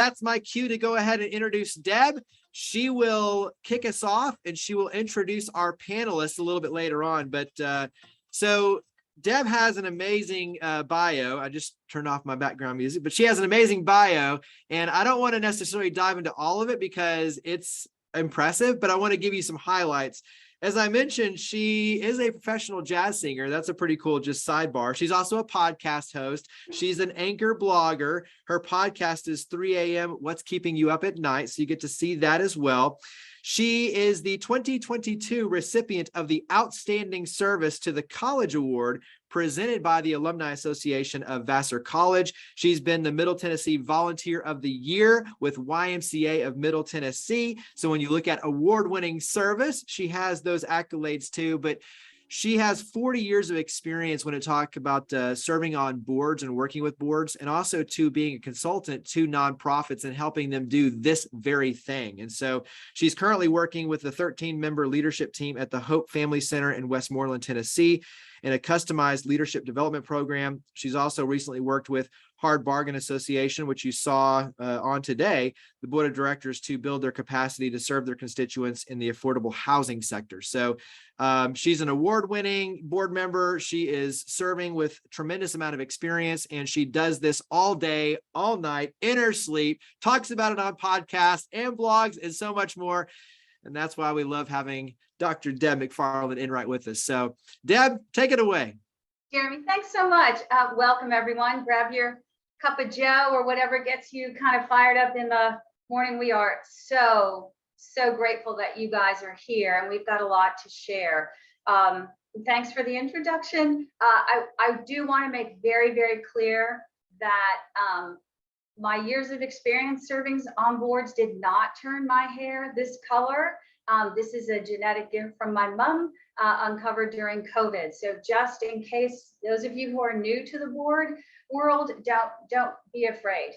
that's my cue to go ahead and introduce Deb. She will kick us off and she will introduce our panelists a little bit later on. But so Deb has an amazing bio. I just turned off my background music, but she has an amazing bio. And I don't want to necessarily dive into all of it because it's impressive, but I want to give you some highlights. As I mentioned, she is a professional jazz singer. That's a pretty cool just sidebar. She's also a podcast host. She's an anchor blogger. Her podcast is 3 a.m. What's Keeping You Up at Night. So you get to see that as well. She is the 2022 recipient of the Outstanding Service to the College Award presented by the Alumni Association of Vassar College. She's been the Middle Tennessee Volunteer of the Year with YMCA of Middle Tennessee. So when you look at award-winning service, she has those accolades too, but she has 40 years of experience when it talks about serving on boards and working with boards, and also to being a consultant to nonprofits and helping them do this very thing. And so she's currently working with the 13-member leadership team at the Hope Family Center in Westmoreland, Tennessee, in a customized leadership development program. She's also recently worked with Hard Bargain Association, which you saw on today, the board of directors, to build their capacity to serve their constituents in the affordable housing sector. So she's an award-winning board member. She is serving with a tremendous amount of experience, and she does this all day, all night, in her sleep, talks about it on podcasts and blogs and so much more. And that's why we love having Dr. Deb Macfarlan Enright with us. So Deb, take it away. Jeremy, thanks so much. Welcome everyone. Grab your cup of Joe or whatever gets you kind of fired up in the morning. We are so grateful that you guys are here, and we've got a lot to share. Thanks for the introduction. I do want to make very clear that my years of experience serving on boards did not turn my hair this color. This is a genetic gift from my mom, uncovered during COVID. So just in case those of you who are new to the board world, don't be afraid.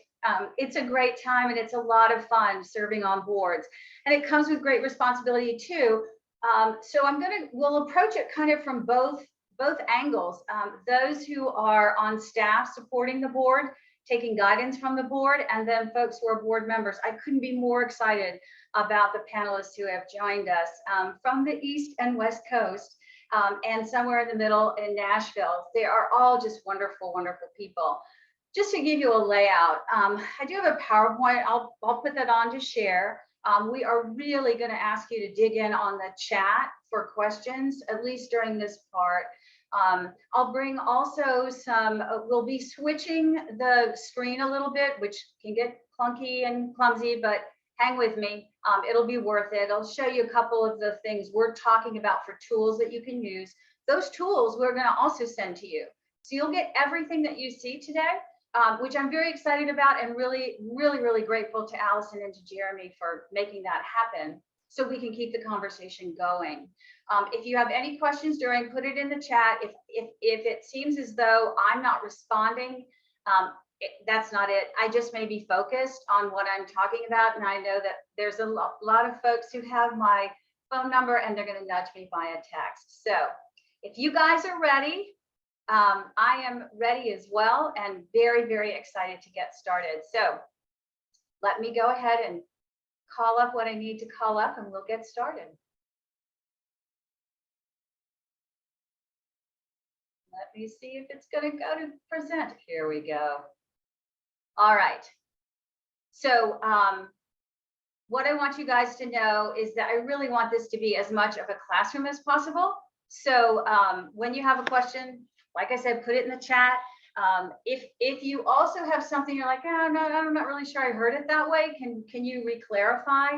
It's a great time and it's a lot of fun serving on boards, and it comes with great responsibility too. So we'll approach it kind of from both angles. Those who are on staff supporting the board, taking guidance from the board, and then folks who are board members. I couldn't be more excited about the panelists who have joined us from the East and West Coast, and somewhere in the middle in Nashville. They are all just wonderful people. Just to give you a layout, I do have a PowerPoint. I'll put that on to share. We are really going to ask you to dig in on the chat for questions, at least during this part. I'll bring also we'll be switching the screen a little bit, which can get clunky and clumsy, but hang with me. It'll be worth it. I'll show you a couple of the things we're talking about for tools that you can use. Those tools we're going to also send to you. So you'll get everything that you see today, which I'm very excited about, and really grateful to Allison and to Jeremy for making that happen so we can keep the conversation going. If you have any questions during, put it in the chat. If it seems as though I'm not responding, that's not it. I just may be focused on what I'm talking about, and I know that there's a lot of folks who have my phone number and they're going to nudge me via text. So if you guys are ready, I am ready as well, and very excited to get started. So let me go ahead and call up what I need to call up, and we'll get started. Let me see if it's going to go to present. Here we go. All right. So what I want you guys to know is that I really want this to be as much of a classroom as possible. So when you have a question, like I said, put it in the chat. If you also have something you're like, oh, no, I'm not really sure I heard it that way, can you re-clarify?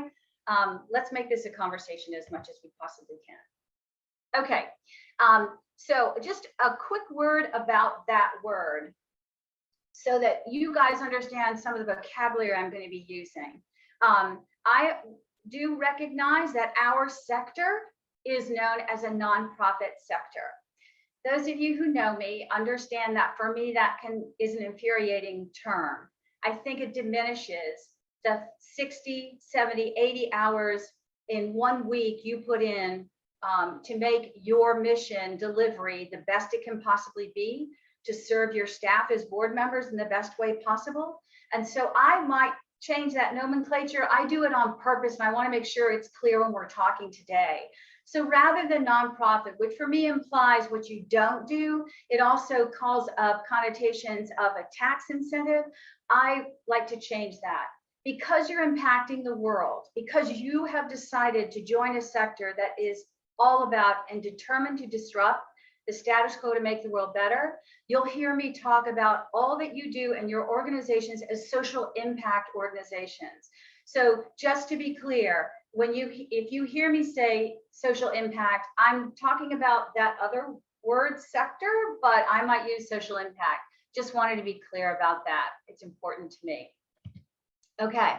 Let's make this a conversation as much as we possibly can. Okay, so just a quick word about that word so that you guys understand some of the vocabulary I'm going to be using. I do recognize that our sector is known as a nonprofit sector. Those of you who know me understand that for me, that is an infuriating term. I think it diminishes the 60, 70, 80 hours in 1 week you put in to make your mission delivery the best it can possibly be, to serve your staff as board members in the best way possible. And so I might change that nomenclature. I do it on purpose, and I want to make sure it's clear when we're talking today. So rather than nonprofit, which for me implies what you don't do, it also calls up connotations of a tax incentive. I like to change that. Because you're impacting the world, because you have decided to join a sector that is all about and determined to disrupt the status quo to make the world better, you'll hear me talk about all that you do and your organizations as social impact organizations. So just to be clear, if you hear me say social impact, I'm talking about that other word sector, but I might use social impact. Just wanted to be clear about that. It's important to me. Okay,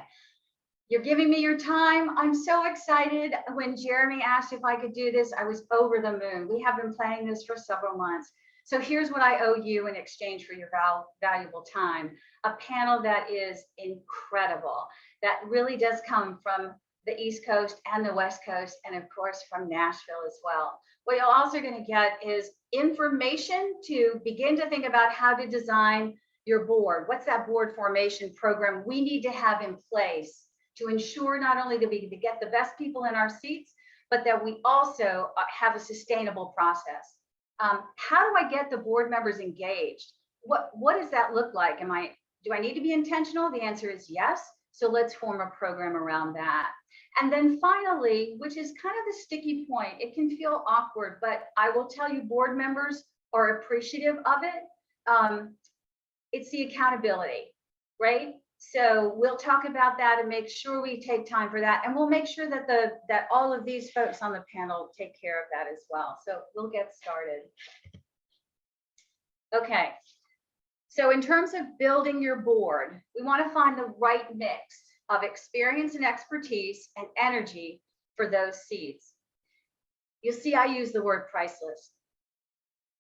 you're giving me your time. I'm so excited. When Jeremy asked if I could do this, I was over the moon. We have been planning this for several months. So here's what I owe you in exchange for your valuable time. A panel that is incredible, that really does come from the East Coast and the West Coast, and of course from Nashville as well. What you're also going to get is information to begin to think about how to design your board. What's that board formation program we need to have in place to ensure not only that we get the best people in our seats, but that we also have a sustainable process. How do I get the board members engaged? What does that look like? Do I need to be intentional? The answer is yes. So let's form a program around that. And then finally, which is kind of the sticky point, it can feel awkward, but I will tell you, board members are appreciative of it. It's the accountability, right? So we'll talk about that and make sure we take time for that. And we'll make sure that that all of these folks on the panel take care of that as well. So we'll get started. Okay. So in terms of building your board, we want to find the right mix of experience and expertise and energy for those seats. You'll see I use the word priceless.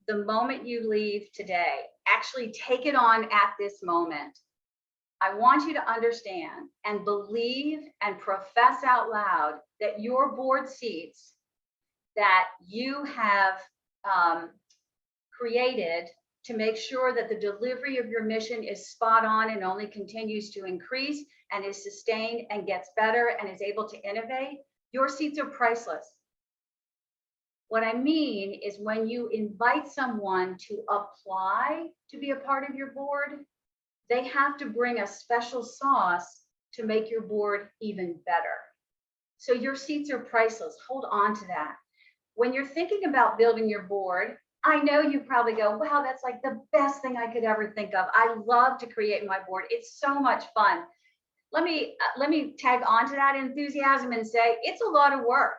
The moment you leave today, actually take it on at this moment. I want you to understand and believe and profess out loud that your board seats that you have created to make sure that the delivery of your mission is spot on and only continues to increase and is sustained and gets better and is able to innovate, your seats are priceless. What I mean is when you invite someone to apply to be a part of your board, they have to bring a special sauce to make your board even better. So your seats are priceless. Hold on to that. When you're thinking about building your board, I know you probably go, wow, that's like the best thing I could ever think of. I love to create my board. It's so much fun. Let me tag on to that enthusiasm and say, it's a lot of work.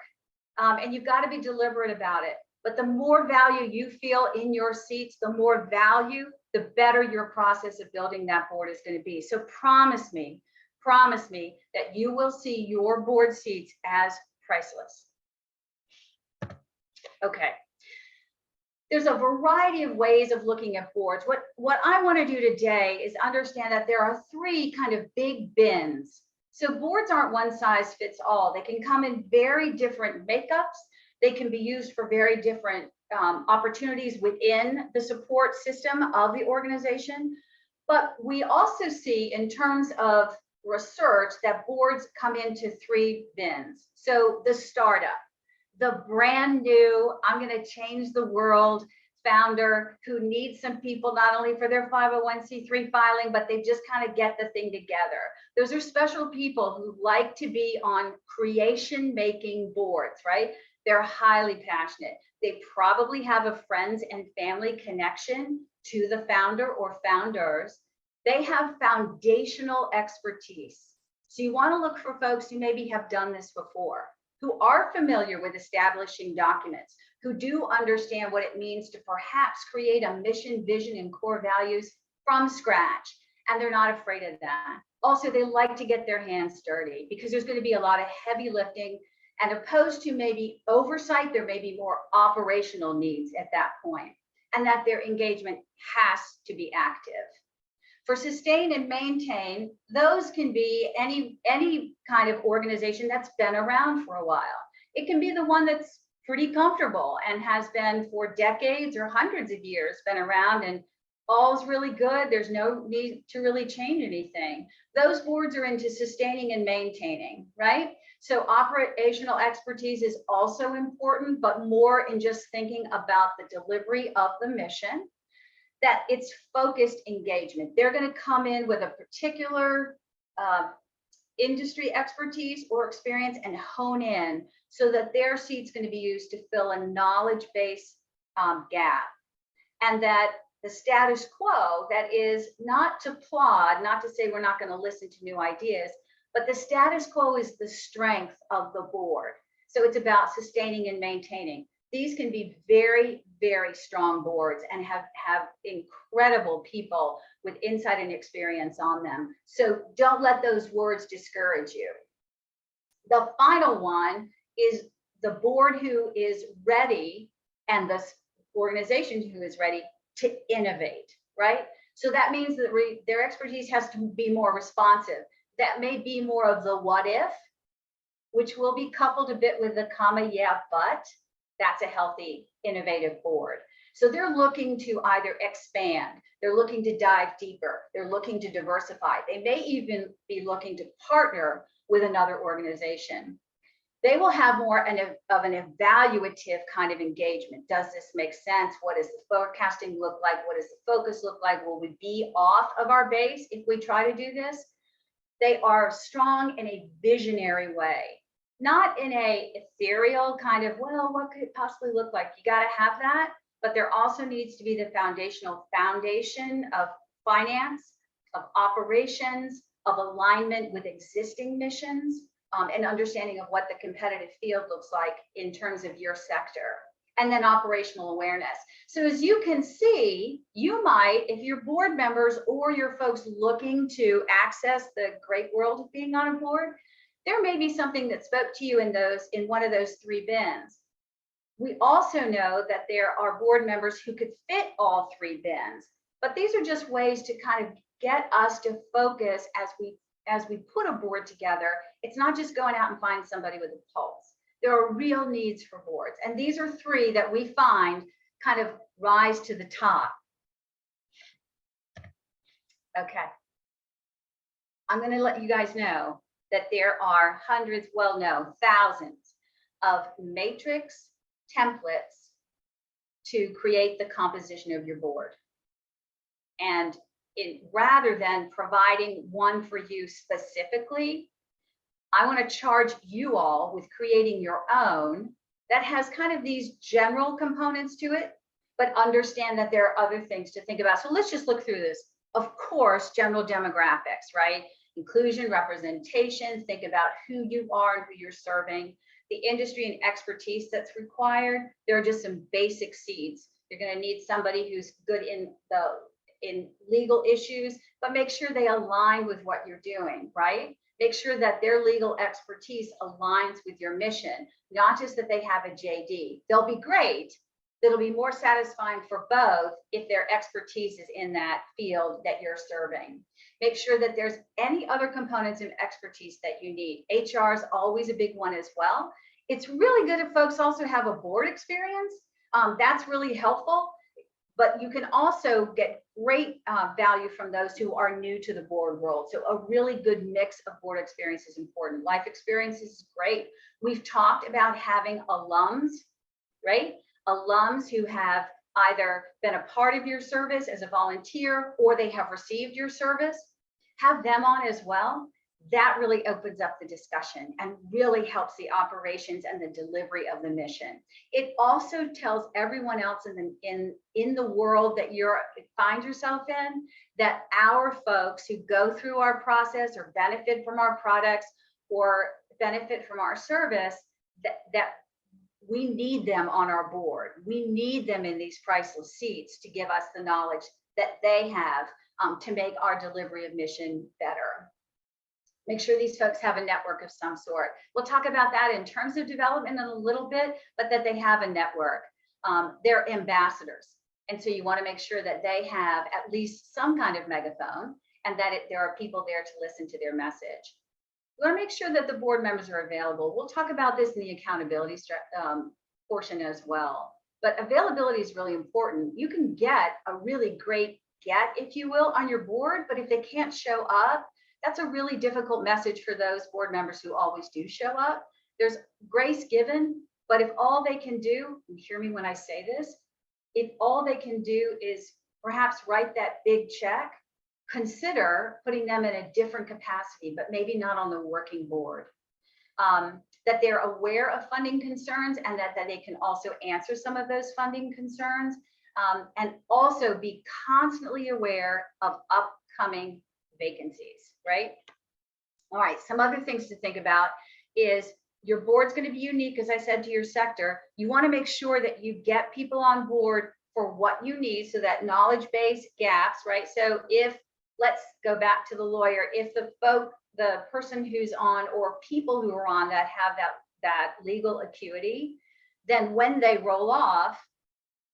And you've got to be deliberate about it. But the more value you feel in your seats, the more value, the better your process of building that board is going to be. So promise me that you will see your board seats as priceless. Okay. There's a variety of ways of looking at boards. What I want to do today is understand that there are three kind of big bins. So boards aren't one size fits all. They can come in very different makeups. They can be used for very different opportunities within the support system of the organization. But we also see in terms of research that boards come into three bins. So the startup, the brand new, I'm going to change the world founder who needs some people not only for their 501c3 filing, but they just kind of get the thing together. Those are special people who like to be on creation making boards, right? They're highly passionate. They probably have a friends and family connection to the founder or founders. They have foundational expertise. So you want to look for folks who maybe have done this before, who are familiar with establishing documents, who do understand what it means to perhaps create a mission, vision, and core values from scratch. And they're not afraid of that. Also, they like to get their hands dirty because there's going to be a lot of heavy lifting, and opposed to maybe oversight, there may be more operational needs at that point, and that their engagement has to be active. For sustain and maintain, those can be any kind of organization that's been around for a while. It can be the one that's pretty comfortable and has been for decades or hundreds of years been around and all's really good. There's no need to really change anything. Those boards are into sustaining and maintaining, right? So operational expertise is also important, but more in just thinking about the delivery of the mission, that it's focused engagement. They're going to come in with a particular industry expertise or experience and hone in so that their seat's going to be used to fill a knowledge base gap. And that the status quo, that is not to plod, not to say we're not going to listen to new ideas, but the status quo is the strength of the board. So it's about sustaining and maintaining. These can be very, very strong boards and have incredible people with insight and experience on them. So don't let those words discourage you. The final one is the board who is ready and the organization who is ready to innovate, right? So that means that their expertise has to be more responsive. That may be more of the what if, which will be coupled a bit with the comma, yeah, but. That's a healthy, innovative board. So they're looking to either expand, they're looking to dive deeper, they're looking to diversify. They may even be looking to partner with another organization. They will have more of an evaluative kind of engagement. Does this make sense? What does the forecasting look like? What does the focus look like? Will we be off of our base if we try to do this? They are strong in a visionary way. Not in a ethereal kind of, well, what could it possibly look like? You got to have that, but there also needs to be the foundation of finance, of operations, of alignment with existing missions, and understanding of what the competitive field looks like in terms of your sector, and then operational awareness. So as you can see, you might, if you're board members or your folks looking to access the great world of being on a board, there may be something that spoke to you in one of those three bins. We also know that there are board members who could fit all three bins, but these are just ways to kind of get us to focus as we put a board together. It's not just going out and find somebody with a pulse. There are real needs for boards, and these are three that we find kind of rise to the top. Okay, I'm going to let you guys know that there are hundreds, well, no, thousands of matrix templates to create the composition of your board. And rather than providing one for you specifically, I want to charge you all with creating your own that has kind of these general components to it, but understand that there are other things to think about. So let's just look through this. Of course, general demographics, right? Inclusion, representation, think about who you are and who you're serving, the industry and expertise that's required. There are just some basic seeds. You're going to need somebody who's good in legal issues, but make sure they align with what you're doing, right? Make sure that their legal expertise aligns with your mission, not just that they have a JD. They'll be great. It'll be more satisfying for both if their expertise is in that field that you're serving. Make sure that there's any other components of expertise that you need. HR is always a big one as well. It's really good if folks also have a board experience. That's really helpful, but you can also get great value from those who are new to the board world. So a really good mix of board experience is important. Life experience is great. We've talked about having alums, right? Alums who have either been a part of your service as a volunteer or they have received your service, have them on as well. That really opens up the discussion and really helps the operations and the delivery of the mission. It also tells everyone else in the world that you find yourself in that our folks who go through our process or benefit from our products or benefit from our service, that we need them on our board. We need them in these priceless seats to give us the knowledge that they have to make our delivery of mission better. Make sure these folks have a network of some sort. We'll talk about that in terms of development in a little bit, but that they have a network. They're ambassadors. And so you want to make sure that they have at least some kind of megaphone and that there are people there to listen to their message. We want to make sure that the board members are available. We'll talk about this in the accountability portion as well. But availability is really important. You can get a really great get, if you will, on your board, but if they can't show up, that's a really difficult message for those board members who always do show up. There's grace given, but if all they can do, and hear me when I say this, if all they can do is perhaps write that big check, consider putting them in a different capacity, but maybe not on the working board. That they're aware of funding concerns and that they can also answer some of those funding concerns, and also be constantly aware of upcoming vacancies, right? All right, some other things to think about is your board's going to be unique, as I said, to your sector. You want to make sure that you get people on board for what you need, so that knowledge base gaps, right? So if, let's go back to the lawyer, if the person who's on, or people who are on that have that legal acuity, then when they roll off,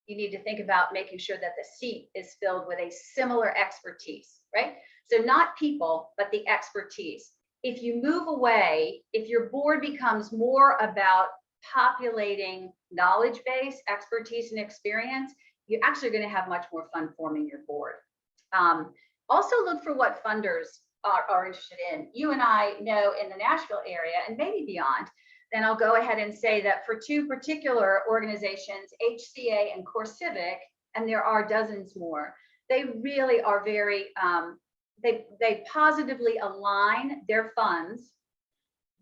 you need to think about making sure that the seat is filled with a similar expertise, right? So not people, but the expertise. If you move away, if your board becomes more about populating knowledge base, expertise, and experience, you're actually going to have much more fun forming your board. Also look for what funders are interested in. You and I know in the Nashville area, and maybe beyond, then I'll go ahead and say that for two particular organizations, HCA and Core Civic, and there are dozens more, they really are very, they positively align their funds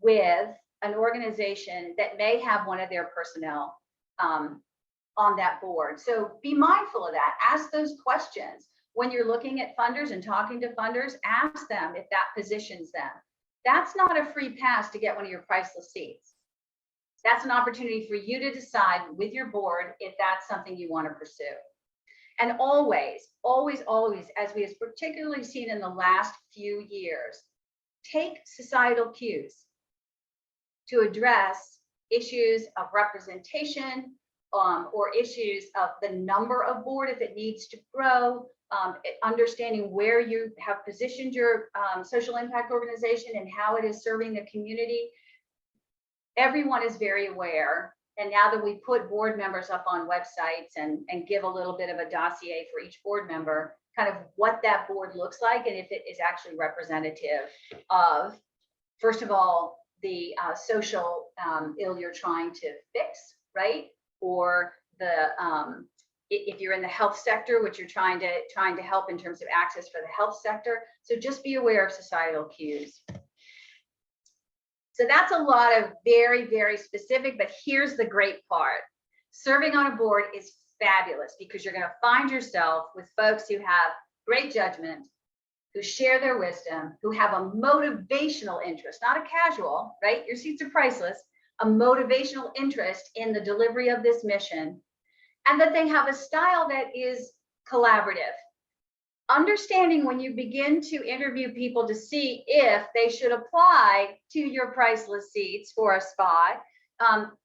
with an organization that may have one of their personnel on that board. So be mindful of that. Ask those questions. When you're looking at funders and talking to funders, ask them if that positions them. That's not a free pass to get one of your priceless seats. That's an opportunity for you to decide with your board if that's something you want to pursue. And always, always, always, as we have particularly seen in the last few years, take societal cues to address issues of representation, or issues of the number of board if it needs to grow, understanding where you have positioned your social impact organization and how it is serving the community. Everyone is very aware. And now that we put board members up on websites and give a little bit of a dossier for each board member, kind of what that board looks like and if it is actually representative of, first of all, the social ill you're trying to fix, right? Or the if you're in the health sector, which you're trying to help in terms of access for the health sector. So just be aware of societal cues. So that's a lot of very, very specific, but here's the great part. Serving on a board is fabulous because you're going to find yourself with folks who have great judgment, who share their wisdom, who have a motivational interest, not a casual, right? Your seats are priceless, a motivational interest in the delivery of this mission, and that they have a style that is collaborative. Understanding when you begin to interview people to see if they should apply to your priceless seats for a spot,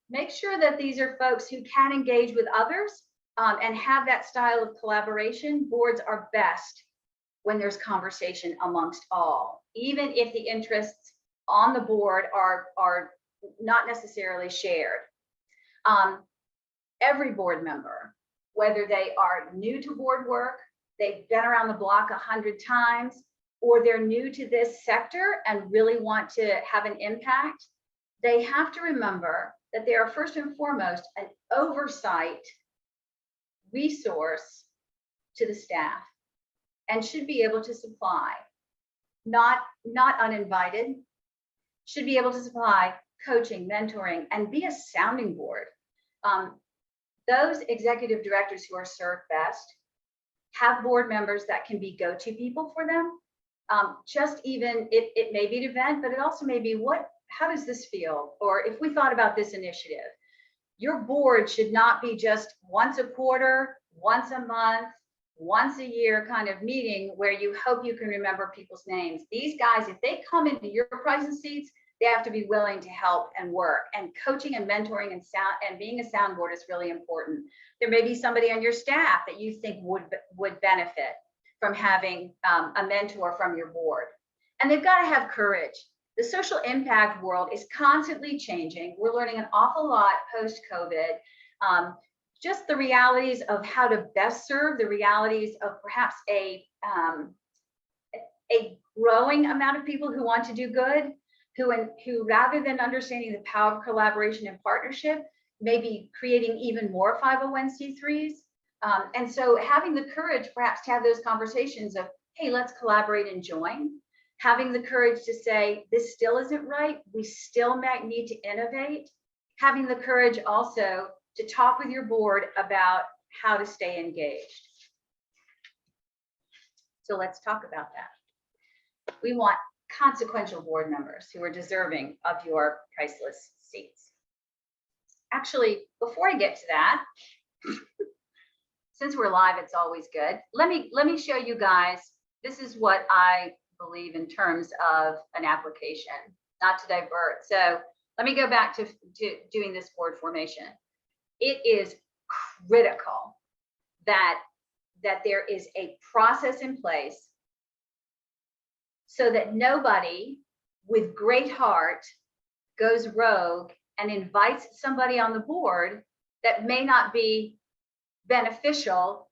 make sure that these are folks who can engage with others and have that style of collaboration. Boards are best when there's conversation amongst all, even if the interests on the board are not necessarily shared. Every board member, whether they are new to board work, they've been around the block 100 times, or they're new to this sector and really want to have an impact, they have to remember that they are first and foremost an oversight resource to the staff and should be able to supply, not uninvited, should be able to supply coaching, mentoring, and be a sounding board. Those executive directors who are served best have board members that can be go-to people for them. Just even, it may be an event, but it also may be how does this feel? Or if we thought about this initiative, your board should not be just once a quarter, once a month, once a year kind of meeting where you hope you can remember people's names. These guys, if they come into your priceless seats, they have to be willing to help and work, and coaching and mentoring and being a soundboard is really important. There may be somebody on your staff that you think would benefit from having a mentor from your board. And they've got to have courage. The social impact world is constantly changing. We're learning an awful lot post-COVID. just the realities of how to best serve, the realities of perhaps a growing amount of people who want to do good, who rather than understanding the power of collaboration and partnership, may be creating even more 501c3s. And so having the courage perhaps to have those conversations of, hey, let's collaborate and join. Having the courage to say, this still isn't right, we still might need to innovate. Having the courage also to talk with your board about how to stay engaged. So let's talk about that. We want consequential board members who are deserving of your priceless seats. Actually, before I get to that, since we're live, it's always good. Let me show you guys. This is what I believe in terms of an application, not to divert. So let me go back to doing this board formation. It is critical that there is a process in place so that nobody with great heart goes rogue and invites somebody on the board that may not be beneficial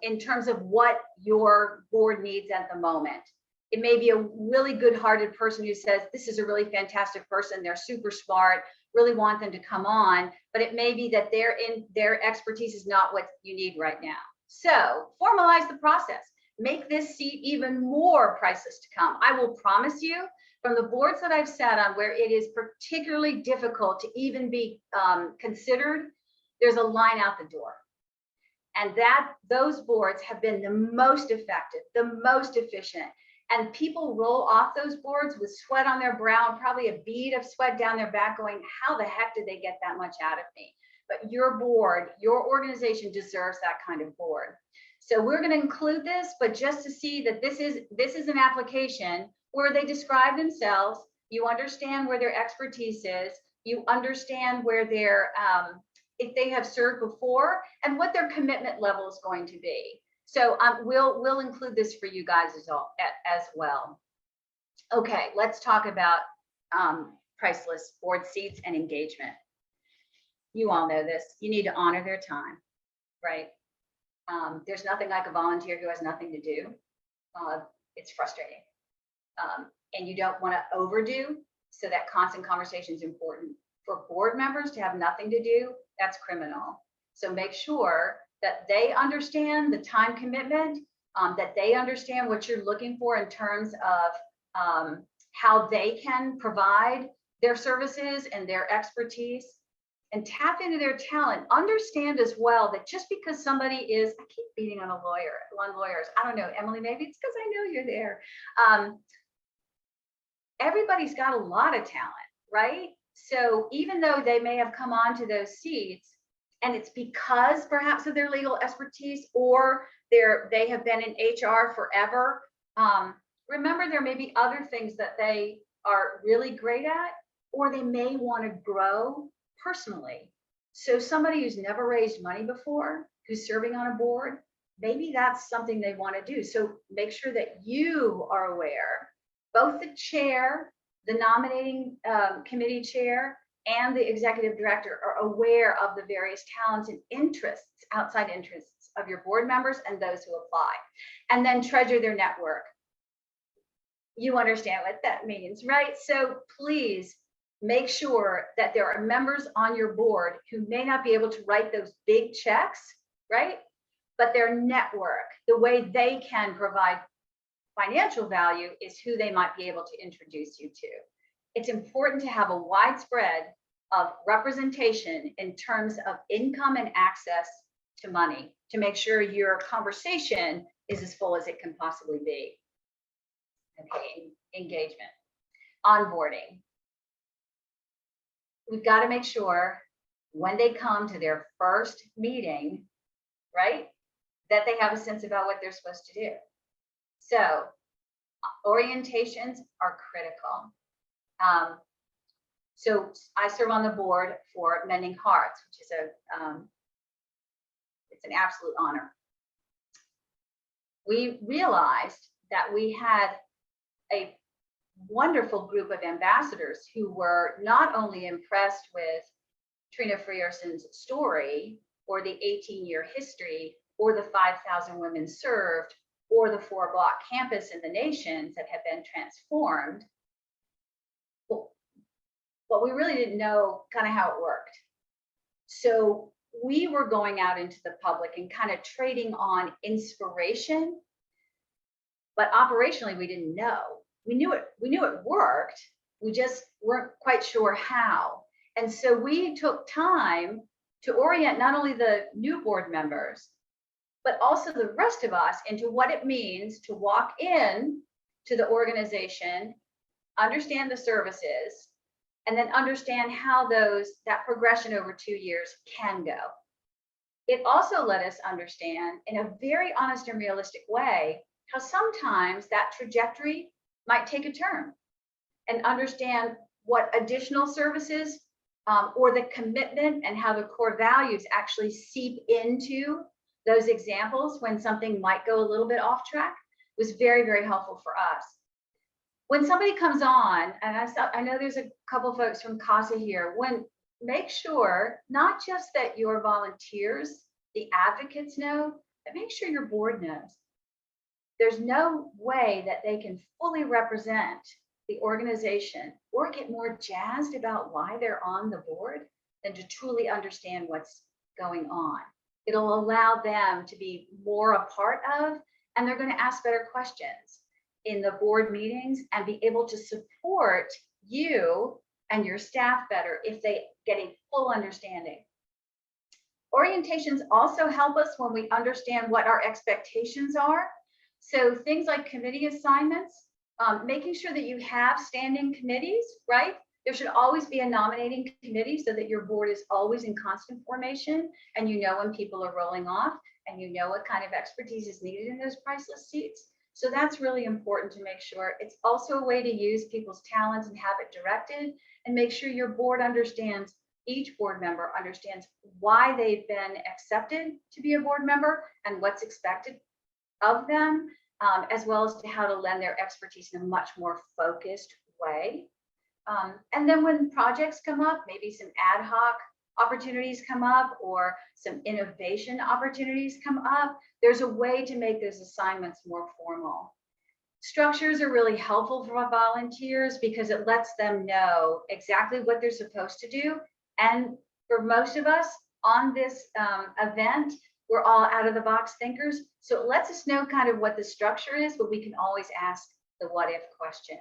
in terms of what your board needs at the moment. It may be a really good-hearted person who says, this is a really fantastic person, they're super smart, really want them to come on, but it may be that their expertise is not what you need right now. So formalize the process. Make this seat even more priceless to come. I will promise you, from the boards that I've sat on where it is particularly difficult to even be considered, there's a line out the door. And those boards have been the most effective, the most efficient. And people roll off those boards with sweat on their brow and probably a bead of sweat down their back going, how the heck did they get that much out of me? But your board, your organization deserves that kind of board. So we're going to include this, but just to see that this is an application where they describe themselves, you understand where their expertise is, you understand where their, if they have served before, and what their commitment level is going to be. So we'll include this for you guys as well. Okay, let's talk about priceless board seats and engagement. You all know this. You need to honor their time, right? There's nothing like a volunteer who has nothing to do. It's frustrating. And you don't want to overdo, so that constant conversation is important. For board members to have nothing to do, that's criminal. So make sure that they understand the time commitment, that they understand what you're looking for in terms of how they can provide their services and their expertise, and tap into their talent. Understand as well that just because somebody is, I keep beating on lawyers, I don't know, Emily, maybe it's because I know you're there. Everybody's got a lot of talent, right? So even though they may have come onto those seats, and it's because perhaps of their legal expertise, or they have been in HR forever, remember there may be other things that they are really great at, or they may want to grow personally. So somebody who's never raised money before, who's serving on a board, maybe that's something they want to do. So make sure that you are aware, both the chair, the nominating committee chair, and the executive director are aware of the various talents and interests, outside interests of your board members and those who apply. And then treasure their network. You understand what that means, right? So please make sure that there are members on your board who may not be able to write those big checks, right? But their network, the way they can provide financial value, is who they might be able to introduce you to. It's important to have a widespread of representation in terms of income and access to money to make sure your conversation is as full as it can possibly be. Okay, engagement, onboarding. We've got to make sure when they come to their first meeting, right, that they have a sense about what they're supposed to do. So orientations are critical. So I serve on the board for Mending Hearts, which is it's an absolute honor. We realized that we had a wonderful group of ambassadors who were not only impressed with Trina Frierson's story, or the 18-year history, or the 5,000 women served, or the 4-block campus in the nations that have been transformed. But we really didn't know kind of how it worked. So we were going out into the public and kind of trading on inspiration, but operationally we didn't know. We knew it worked. We just weren't quite sure how. And so we took time to orient not only the new board members, but also the rest of us into what it means to walk in to the organization, understand the services, and then understand how that progression over 2 years can go. It also let us understand in a very honest and realistic way how sometimes that trajectory might take a turn, and understand what additional services or the commitment and how the core values actually seep into those examples when something might go a little bit off track was very, very helpful for us. When somebody comes on, and I know there's a couple folks from CASA here, make sure not just that your volunteers, the advocates know, but make sure your board knows. There's no way that they can fully represent the organization or get more jazzed about why they're on the board than to truly understand what's going on. It'll allow them to be more a part of, and they're going to ask better questions in the board meetings and be able to support you and your staff better if they get a full understanding. Orientations also help us when we understand what our expectations are. So things like committee assignments, making sure that you have standing committees, right? There should always be a nominating committee so that your board is always in constant formation and you know when people are rolling off and you know what kind of expertise is needed in those priceless seats. So that's really important to make sure. It's also a way to use people's talents and have it directed and make sure your board understands, each board member understands why they've been accepted to be a board member and what's expected of them, as well as to how to lend their expertise in a much more focused way. And then when projects come up, maybe some ad hoc opportunities come up or some innovation opportunities come up, there's a way to make those assignments more formal. Structures are really helpful for volunteers because it lets them know exactly what they're supposed to do. And for most of us on this event, we're all out of the box thinkers. So it lets us know kind of what the structure is, but we can always ask the what if question.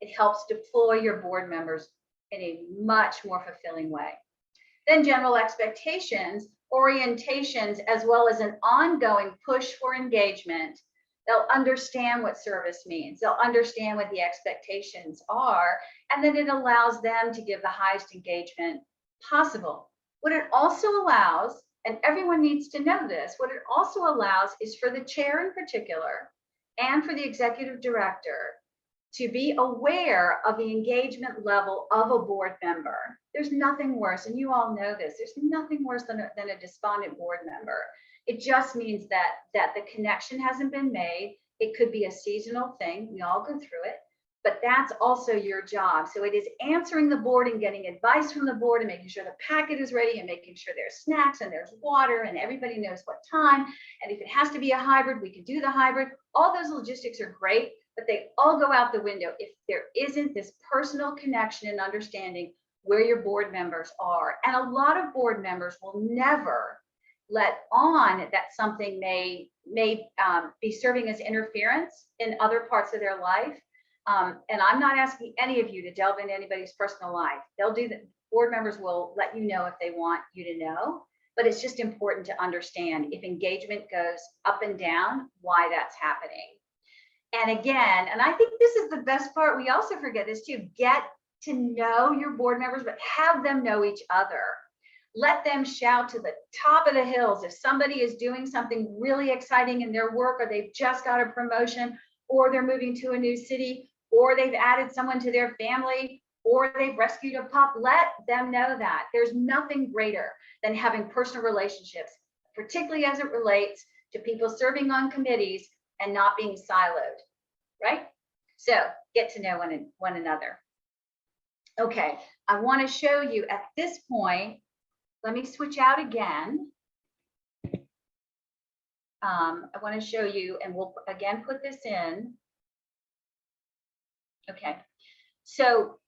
It helps deploy your board members in a much more fulfilling way. Then general expectations, orientations, as well as an ongoing push for engagement. They'll understand what service means. They'll understand what the expectations are, and then it allows them to give the highest engagement possible. What it also allows, and everyone needs to know this, what it also allows is for the chair in particular and for the executive director to be aware of the engagement level of a board member. There's nothing worse, and you all know this, there's nothing worse than a despondent board member. It just means that the connection hasn't been made. It could be a seasonal thing, we all go through it, but that's also your job. So it is answering the board and getting advice from the board and making sure the packet is ready and making sure there's snacks and there's water and everybody knows what time. And if it has to be a hybrid, we can do the hybrid. All those logistics are great, but they all go out the window if there isn't this personal connection and understanding where your board members are. And a lot of board members will never let on that something may be serving as interference in other parts of their life. And I'm not asking any of you to delve into anybody's personal life. They'll do that. Board members will let you know if they want you to know, but it's just important to understand if engagement goes up and down, why that's happening. And again, and I think this is the best part, we also forget this too, get to know your board members, but have them know each other. Let them shout to the top of the hills if somebody is doing something really exciting in their work, or they've just got a promotion, or they're moving to a new city, or they've added someone to their family, or they've rescued a pup. Let them know that. There's nothing greater than having personal relationships, particularly as it relates to people serving on committees and not being siloed, right? So get to know one another. Okay, I want to show you at this point, let me switch out again. I want to show you, and we'll again put this in. Okay, so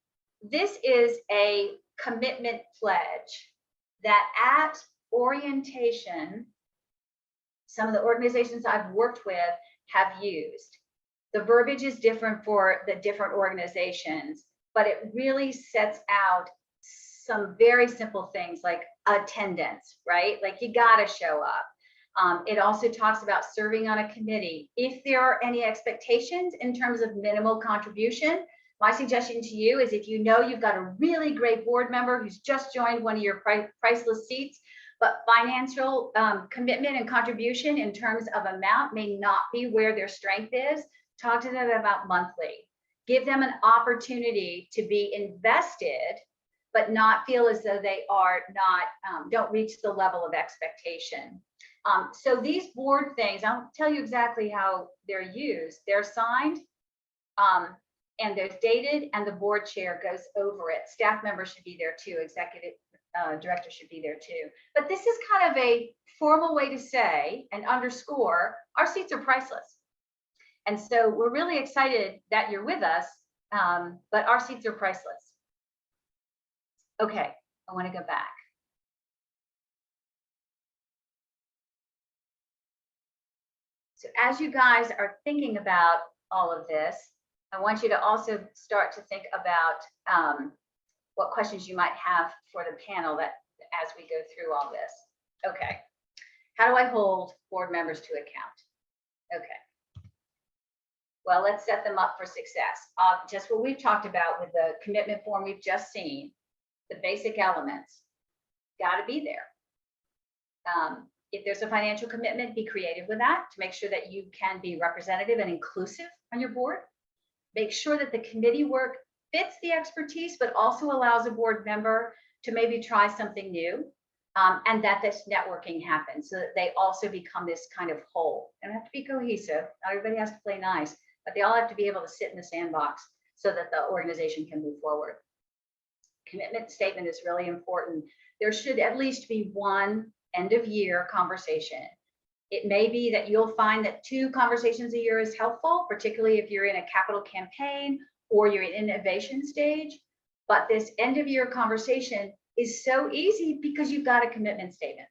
this is a commitment pledge that at orientation, some of the organizations I've worked with have used. The verbiage is different for the different organizations, but it really sets out some very simple things like attendance, right? Like you gotta show up. It also talks about serving on a committee. If there are any expectations in terms of minimal contribution, my suggestion to you is if you know you've got a really great board member who's just joined one of your priceless seats, but financial commitment and contribution in terms of amount may not be where their strength is, talk to them about monthly. Give them an opportunity to be invested, but not feel as though they are not, don't reach the level of expectation. So these board things, I'll tell you exactly how they're used. They're signed, and they're dated, and the board chair goes over it. Staff members should be there too. Executive director should be there too. But this is kind of a formal way to say and underscore our seats are priceless. And so we're really excited that you're with us, but our seats are priceless. Okay, I want to go back. So as you guys are thinking about all of this, I want you to also start to think about what questions you might have for the panel that as we go through all this. Okay, how do I hold board members to account? Okay, well, let's set them up for success. Just what we've talked about with the commitment form we've just seen, the basic elements, got to be there. If there's a financial commitment, be creative with that to make sure that you can be representative and inclusive on your board. Make sure that the committee work fits the expertise, but also allows a board member to maybe try something new, and that this networking happens so that they also become this kind of whole. And have to be cohesive. Not everybody has to play nice, but they all have to be able to sit in the sandbox so that the organization can move forward. Commitment statement is really important. There should at least be one end of year conversation. It may be that you'll find that 2 conversations a year is helpful, particularly if you're in a capital campaign or you're in innovation stage. But this end of year conversation is so easy because you've got a commitment statement.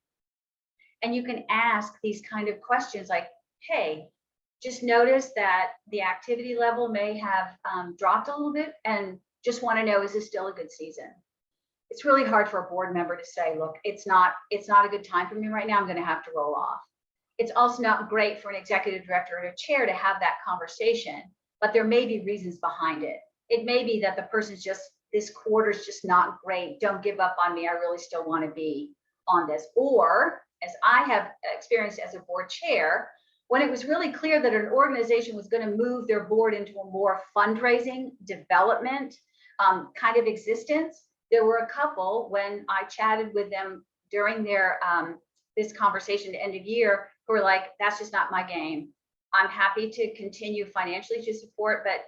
And you can ask these kind of questions like, hey, just notice that the activity level may have dropped a little bit and just want to know, is this still a good season? It's really hard for a board member to say, look, it's not a good time for me right now, I'm going to have to roll off. It's also not great for an executive director or a chair to have that conversation, but there may be reasons behind it. It may be that the person's just, this quarter's just not great. Don't give up on me. I really still want to be on this. Or as I have experienced as a board chair, when it was really clear that an organization was going to move their board into a more fundraising development kind of existence, there were a couple when I chatted with them during their this conversation at end of year who were like, that's just not my game. I'm happy to continue financially to support, but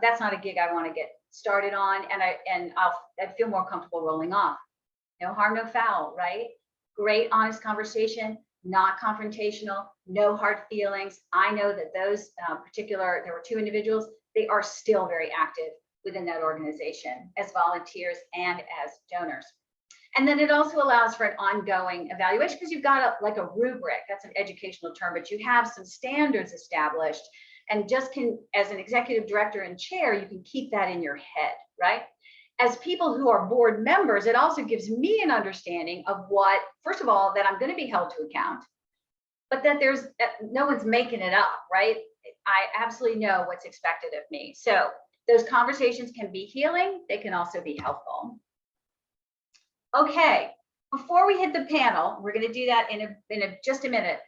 that's not a gig I want to get started on, and I feel more comfortable rolling off. No harm, no foul, right? Great, honest conversation, not confrontational, no hard feelings. I know that those there were 2 individuals, they are still very active within that organization as volunteers and as donors. And then it also allows for an ongoing evaluation because you've got like a rubric, that's an educational term, but you have some standards established, and just can, as an executive director and chair, you can keep that in your head, right? As people who are board members, it also gives me an understanding of what, first of all, that I'm going to be held to account, but that no one's making it up, right? I absolutely know what's expected of me. So those conversations can be healing. They can also be helpful. Okay, before we hit the panel, we're going to do that in just a minute.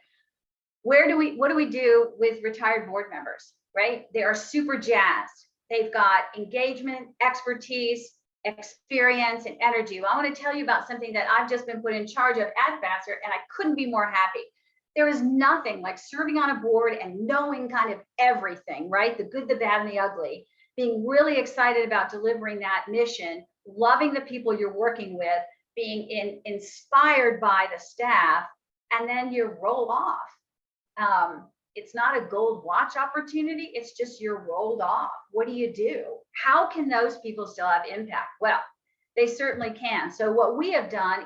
What do we do with retired board members, right? They are super jazzed. They've got engagement, expertise, experience, and energy. Well, I want to tell you about something that I've just been put in charge of at Vassar, and I couldn't be more happy. There is nothing like serving on a board and knowing kind of everything, right? The good, the bad, and the ugly. Being really excited about delivering that mission, loving the people you're working with, being inspired by the staff, and then you roll off. It's not a gold watch opportunity. It's just you're rolled off. What do? How can those people still have impact? Well, they certainly can. So what we have done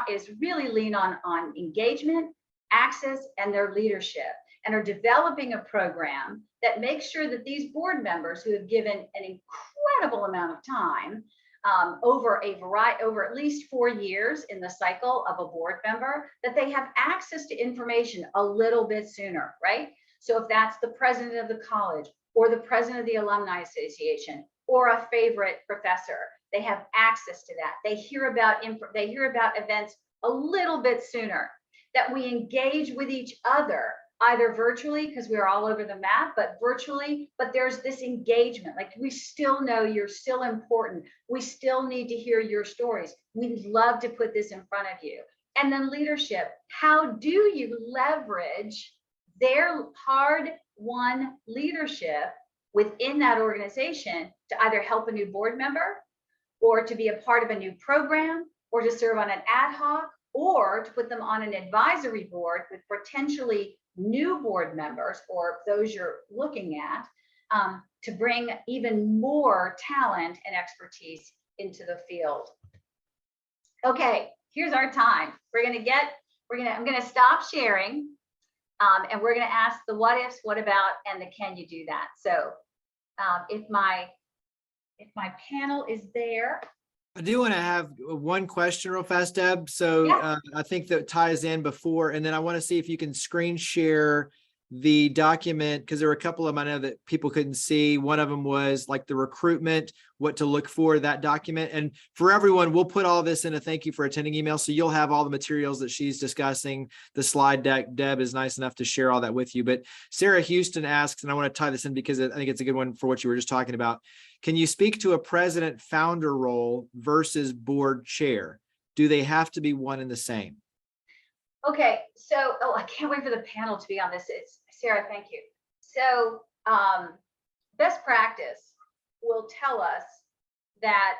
is really lean on engagement, access, and their leadership, and are developing a program that makes sure that these board members who have given an incredible amount of time over at least 4 years in the cycle of a board member, that they have access to information a little bit sooner, right? So if that's the president of the college or the president of the alumni association or a favorite professor, they have access to that. They hear about events a little bit sooner, that we engage with each other, either virtually, because we're all over the map, but virtually, but there's this engagement. Like, we still know you're still important. We still need to hear your stories. We'd love to put this in front of you. And then leadership. How do you leverage their hard-won leadership within that organization to either help a new board member, or to be a part of a new program, or to serve on an ad hoc, or to put them on an advisory board with potentially new board members or those you're looking at, to bring even more talent and expertise into the field. Okay, here's our time. I'm gonna stop sharing, and we're gonna ask the what ifs, what about, and the can you do that. So if my panel is there. I do want to have one question real fast, Deb. So Yeah. I think that ties in before, and then I want to see if you can screen share the document, because there were a couple of them I know that people couldn't see. One of them was like the recruitment, what to look for, that document. And for everyone, we'll put all this in a thank you for attending email. So you'll have all the materials that she's discussing, the slide deck. Deb is nice enough to share all that with you. But Sarah Houston asks, and I want to tie this in because I think it's a good one for what you were just talking about. Can you speak to a president founder role versus board chair? Do they have to be one and the same? Okay, so, I can't wait for the panel to be on this. It's Sarah, thank you. So best practice will tell us that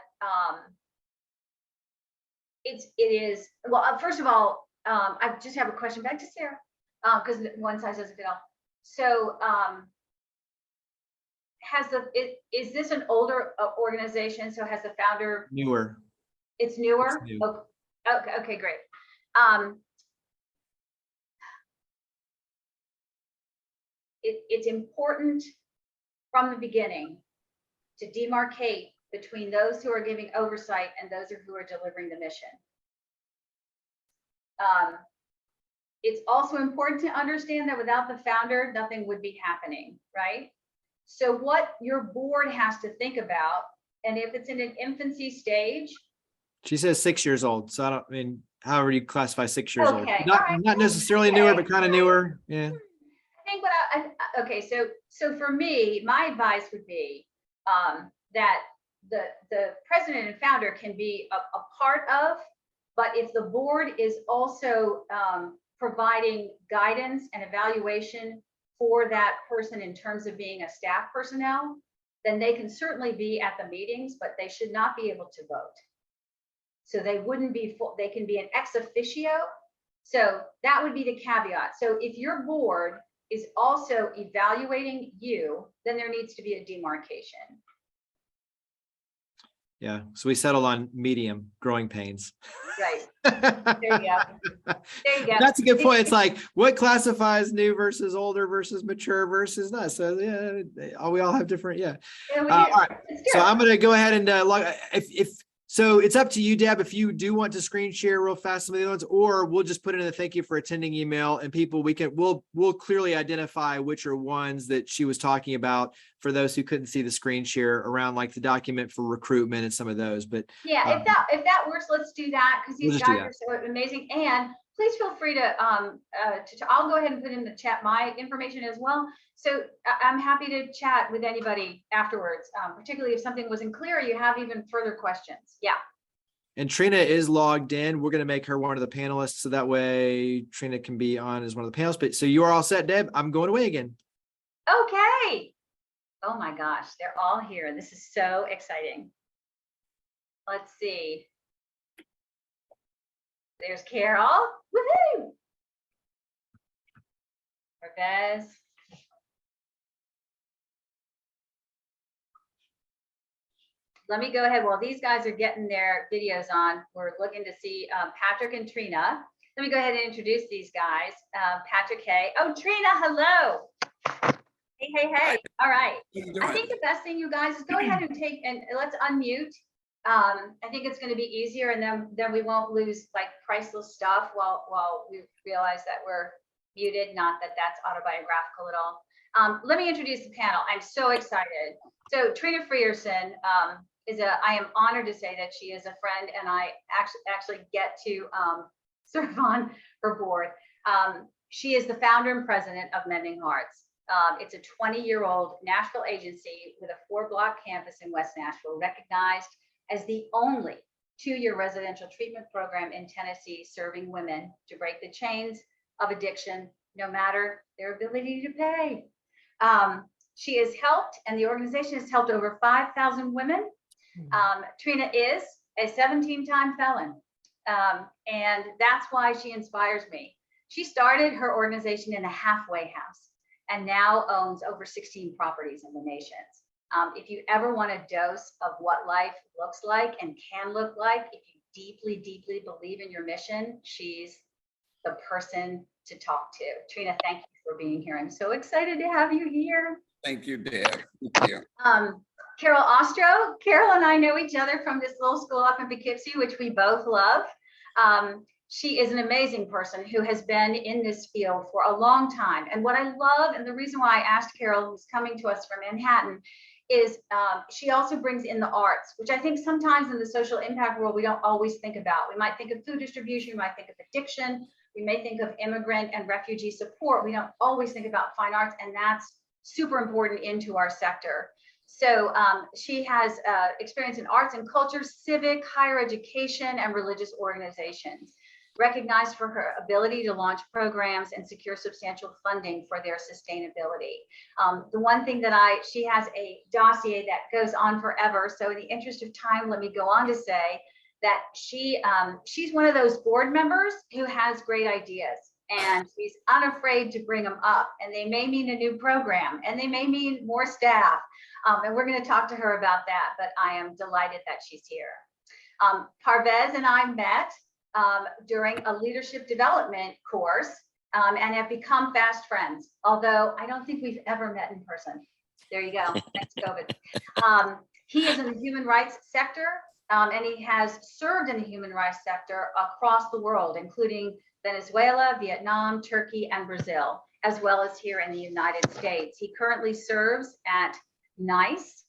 it is, well, first of all, I just have a question back to Sarah, because one size doesn't fit all. So is this an older organization? So has the founder? Newer. It's newer? It's new. Oh, okay, great. It's important from the beginning to demarcate between those who are giving oversight and those who are delivering the mission. It's also important to understand that without the founder, nothing would be happening, right? So what your board has to think about, and if it's in an infancy stage. She says 6 years old. So I mean, however you classify 6 years old. Not necessarily newer, but kind of newer. Yeah. I think okay, so for me, my advice would be that the president and founder can be a part of, but if the board is also providing guidance and evaluation for that person in terms of being a staff personnel, then they can certainly be at the meetings, but they should not be able to vote. So they wouldn't be full, they can be an ex officio. So that would be the caveat. So if your board is also evaluating you, then there needs to be a demarcation. Yeah, so we settled on medium, growing pains. Right. There you go. There you go. That's a good point. It's like, what classifies new versus older versus mature versus not? So yeah, we all have different, yeah. All right. So I'm going to go ahead and log. So it's up to you, Deb, if you do want to screen share real fast some of the ones, or we'll just put it in the thank you for attending email, and people, we'll clearly identify which are ones that she was talking about for those who couldn't see the screen share around, like the document for recruitment and some of those. But yeah, if that works, let's do that, because these guys are so amazing. And please feel free to I'll go ahead and put in the chat my information as well. So I'm happy to chat with anybody afterwards, particularly if something wasn't clear, or you have even further questions. Yeah. And Trina is logged in. We're going to make her one of the panelists, so that way Trina can be on as one of the panelists. But so you are all set, Deb. I'm going away again. Okay. Oh my gosh, they're all here. This is so exciting. Let's see. There's Carol. Woohoo! Parvez. Let me go ahead. While these guys are getting their videos on, we're looking to see Patrick and Trina. Let me go ahead and introduce these guys. Patrick, hey. Oh, Trina, hello. Hey, hey, hey. All right. I think the best thing, you guys, is go ahead and let's unmute. I think it's going to be easier, and then we won't lose like priceless stuff while we realize that we're muted. Not that that's autobiographical at all. Let me introduce the panel. I'm so excited. So Trina Frierson I am honored to say that she is a friend, and I actually get to serve on her board. She is the founder and president of Mending Hearts. It's a 20-year-old Nashville agency with a 4-block campus in West Nashville, recognized as the only 2-year residential treatment program in Tennessee, serving women to break the chains of addiction, no matter their ability to pay. She has helped, and the organization has helped over 5,000 women. Trina is a 17-time felon, and that's why she inspires me. She started her organization in a halfway house and now owns over 16 properties in the nations. If you ever want a dose of what life looks like and can look like, if you deeply, deeply believe in your mission, she's the person to talk to. Trina, thank you for being here. I'm so excited to have you here. Thank you, Deb. Thank you. Carol Ostro. Carol and I know each other from this little school up in Poughkeepsie, which we both love. She is an amazing person who has been in this field for a long time. And what I love, and the reason why I asked Carol, who's coming to us from Manhattan, is she also brings in the arts, which I think sometimes in the social impact world, we don't always think about. We might think of food distribution, we might think of addiction, we may think of immigrant and refugee support. We don't always think about fine arts, and that's super important into our sector. So she has experience in arts and culture, civic, higher education, and religious organizations, recognized for her ability to launch programs and secure substantial funding for their sustainability. The one thing that she has a dossier that goes on forever. So in the interest of time, let me go on to say that she's one of those board members who has great ideas, and she's unafraid to bring them up. And they may mean a new program, and they may mean more staff. And we're going to talk to her about that, but I am delighted that she's here. Parvez and I met during a leadership development course and have become fast friends, although I don't think we've ever met in person. There you go. Thanks, COVID. He is in the human rights sector, and he has served in the human rights sector across the world, including Venezuela, Vietnam, Turkey, and Brazil, as well as here in the United States. He currently serves at NICE,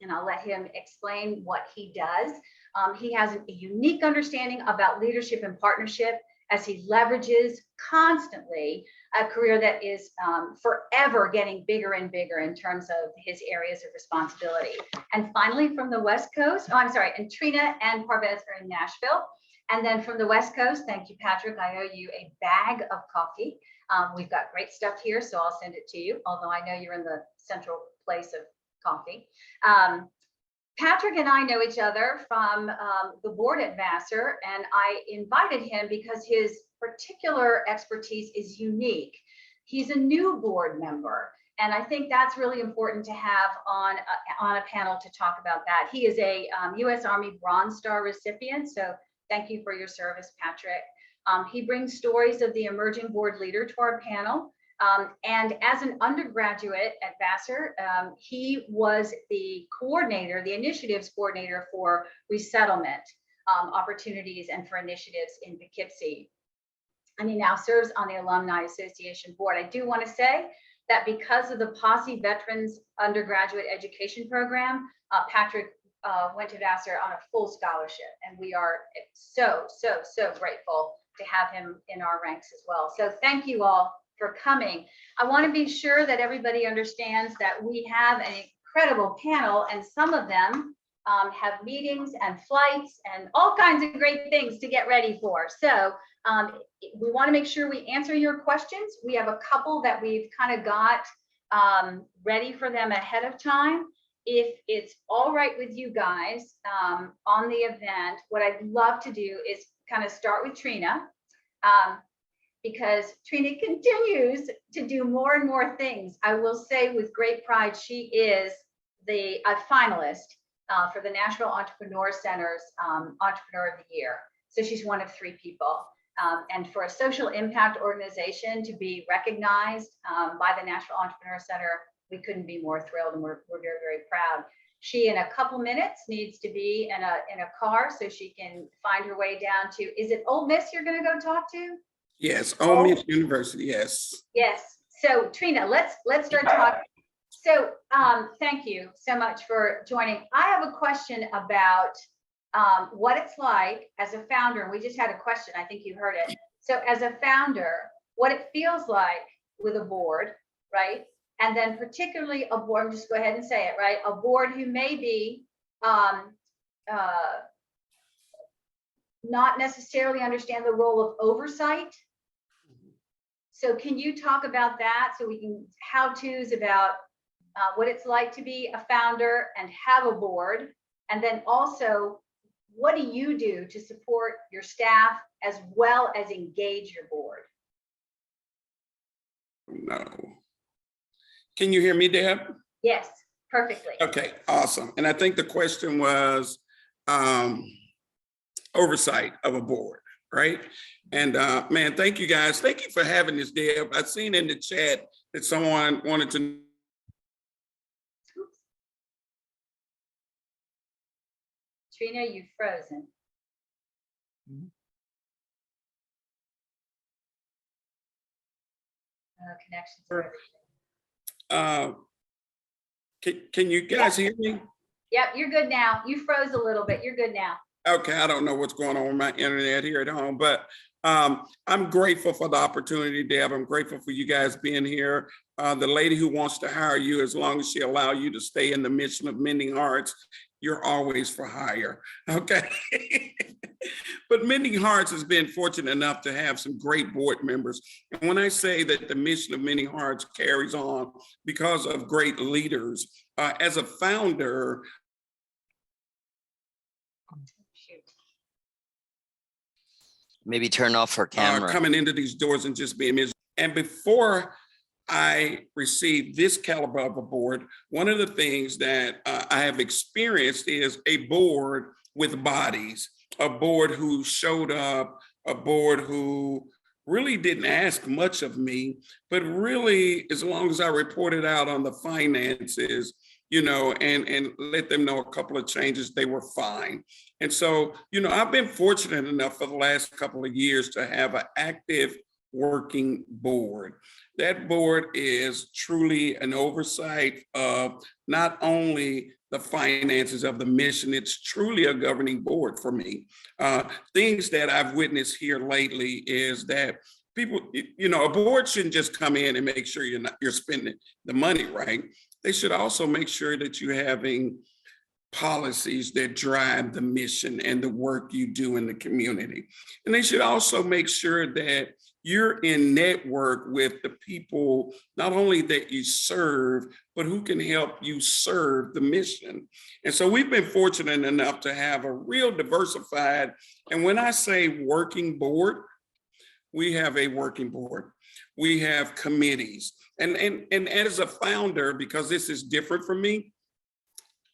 and I'll let him explain what he does. He has a unique understanding about leadership and partnership as he leverages constantly a career that is forever getting bigger and bigger in terms of his areas of responsibility. And finally, from the West Coast, and Trina and Parvez are in Nashville. And then from the West Coast, thank you, Patrick, I owe you a bag of coffee. We've got great stuff here, so I'll send it to you, although I know you're in the central place of coffee. Patrick and I know each other from the board at Vassar, and I invited him because his particular expertise is unique. He's a new board member, and I think that's really important to have on a panel to talk about that. He is a U.S. Army Bronze Star recipient, so thank you for your service, Patrick. He brings stories of the emerging board leader to our panel. And as an undergraduate at Vassar, he was the coordinator, the initiatives coordinator for resettlement opportunities and for initiatives in Poughkeepsie. And he now serves on the Alumni Association board. I do want to say that because of the Posse Veterans Undergraduate Education Program, Patrick went to Vassar on a full scholarship, and we are so grateful to have him in our ranks as well. So thank you all for coming. I want to be sure that everybody understands that we have an incredible panel, and some of them have meetings and flights and all kinds of great things to get ready for. So we want to make sure we answer your questions. We have a couple that we've kind of got ready for them ahead of time. If it's all right with you guys on the event, what I'd love to do is kind of start with Trina. because Trina continues to do more and more things. I will say with great pride, she is a finalist for the National Entrepreneur Center's Entrepreneur of the Year. So she's one of 3 people. And for a social impact organization to be recognized by the National Entrepreneur Center, we couldn't be more thrilled, and we're very, very proud. She, in a couple minutes, needs to be in a car so she can find her way down to, is it Ole Miss you're going to go talk to? Yes, Ole Miss University, yes. Yes. So Trina, let's start talking. So thank you so much for joining. I have a question about what it's like as a founder. And we just had a question, I think you heard it. So as a founder, what it feels like with a board, right? And then particularly a board, just go ahead and say it, right? A board who may be not necessarily understand the role of oversight. So can you talk about that so we can how-tos about what it's like to be a founder and have a board? And then also, what do you do to support your staff as well as engage your board? No. Can you hear me, Deb? Yes, perfectly. Okay, awesome. And I think the question was oversight of a board, right? And man, thank you guys. Thank you for having this, Deb. I've seen in the chat that someone wanted to. Oops. Trina, you've frozen. Connections are everything. Can you guys hear me? Yep, you're good now. You froze a little bit. You're good now. Okay, I don't know what's going on with my internet here at home, but I'm grateful for the opportunity, Deb. I'm grateful for you guys being here. The lady who wants to hire you, as long as she allows you to stay in the mission of mending hearts, you're always for hire, okay? But Mending Hearts has been fortunate enough to have some great board members. And when I say that the mission of Mending Hearts carries on because of great leaders, as a founder, maybe turn off her camera. coming into these doors and just being miserable. And before I received this caliber of a board, one of the things that I have experienced is a board with bodies, a board who showed up, a board who really didn't ask much of me, but really, as long as I reported out on the finances, you know, and let them know a couple of changes, they were fine. And so, you know, I've been fortunate enough for the last couple of years to have an active working board. That board is truly an oversight of not only the finances of the mission, it's truly a governing board for me. Things that I've witnessed here lately is that people, you know, a board shouldn't just come in and make sure you're spending the money right. They should also make sure that you're having policies that drive the mission and the work you do in the community. And they should also make sure that you're in network with the people, not only that you serve, but who can help you serve the mission. And so we've been fortunate enough to have a real diversified, and when I say working board, we have a working board. We have committees. And as a founder, because this is different for me,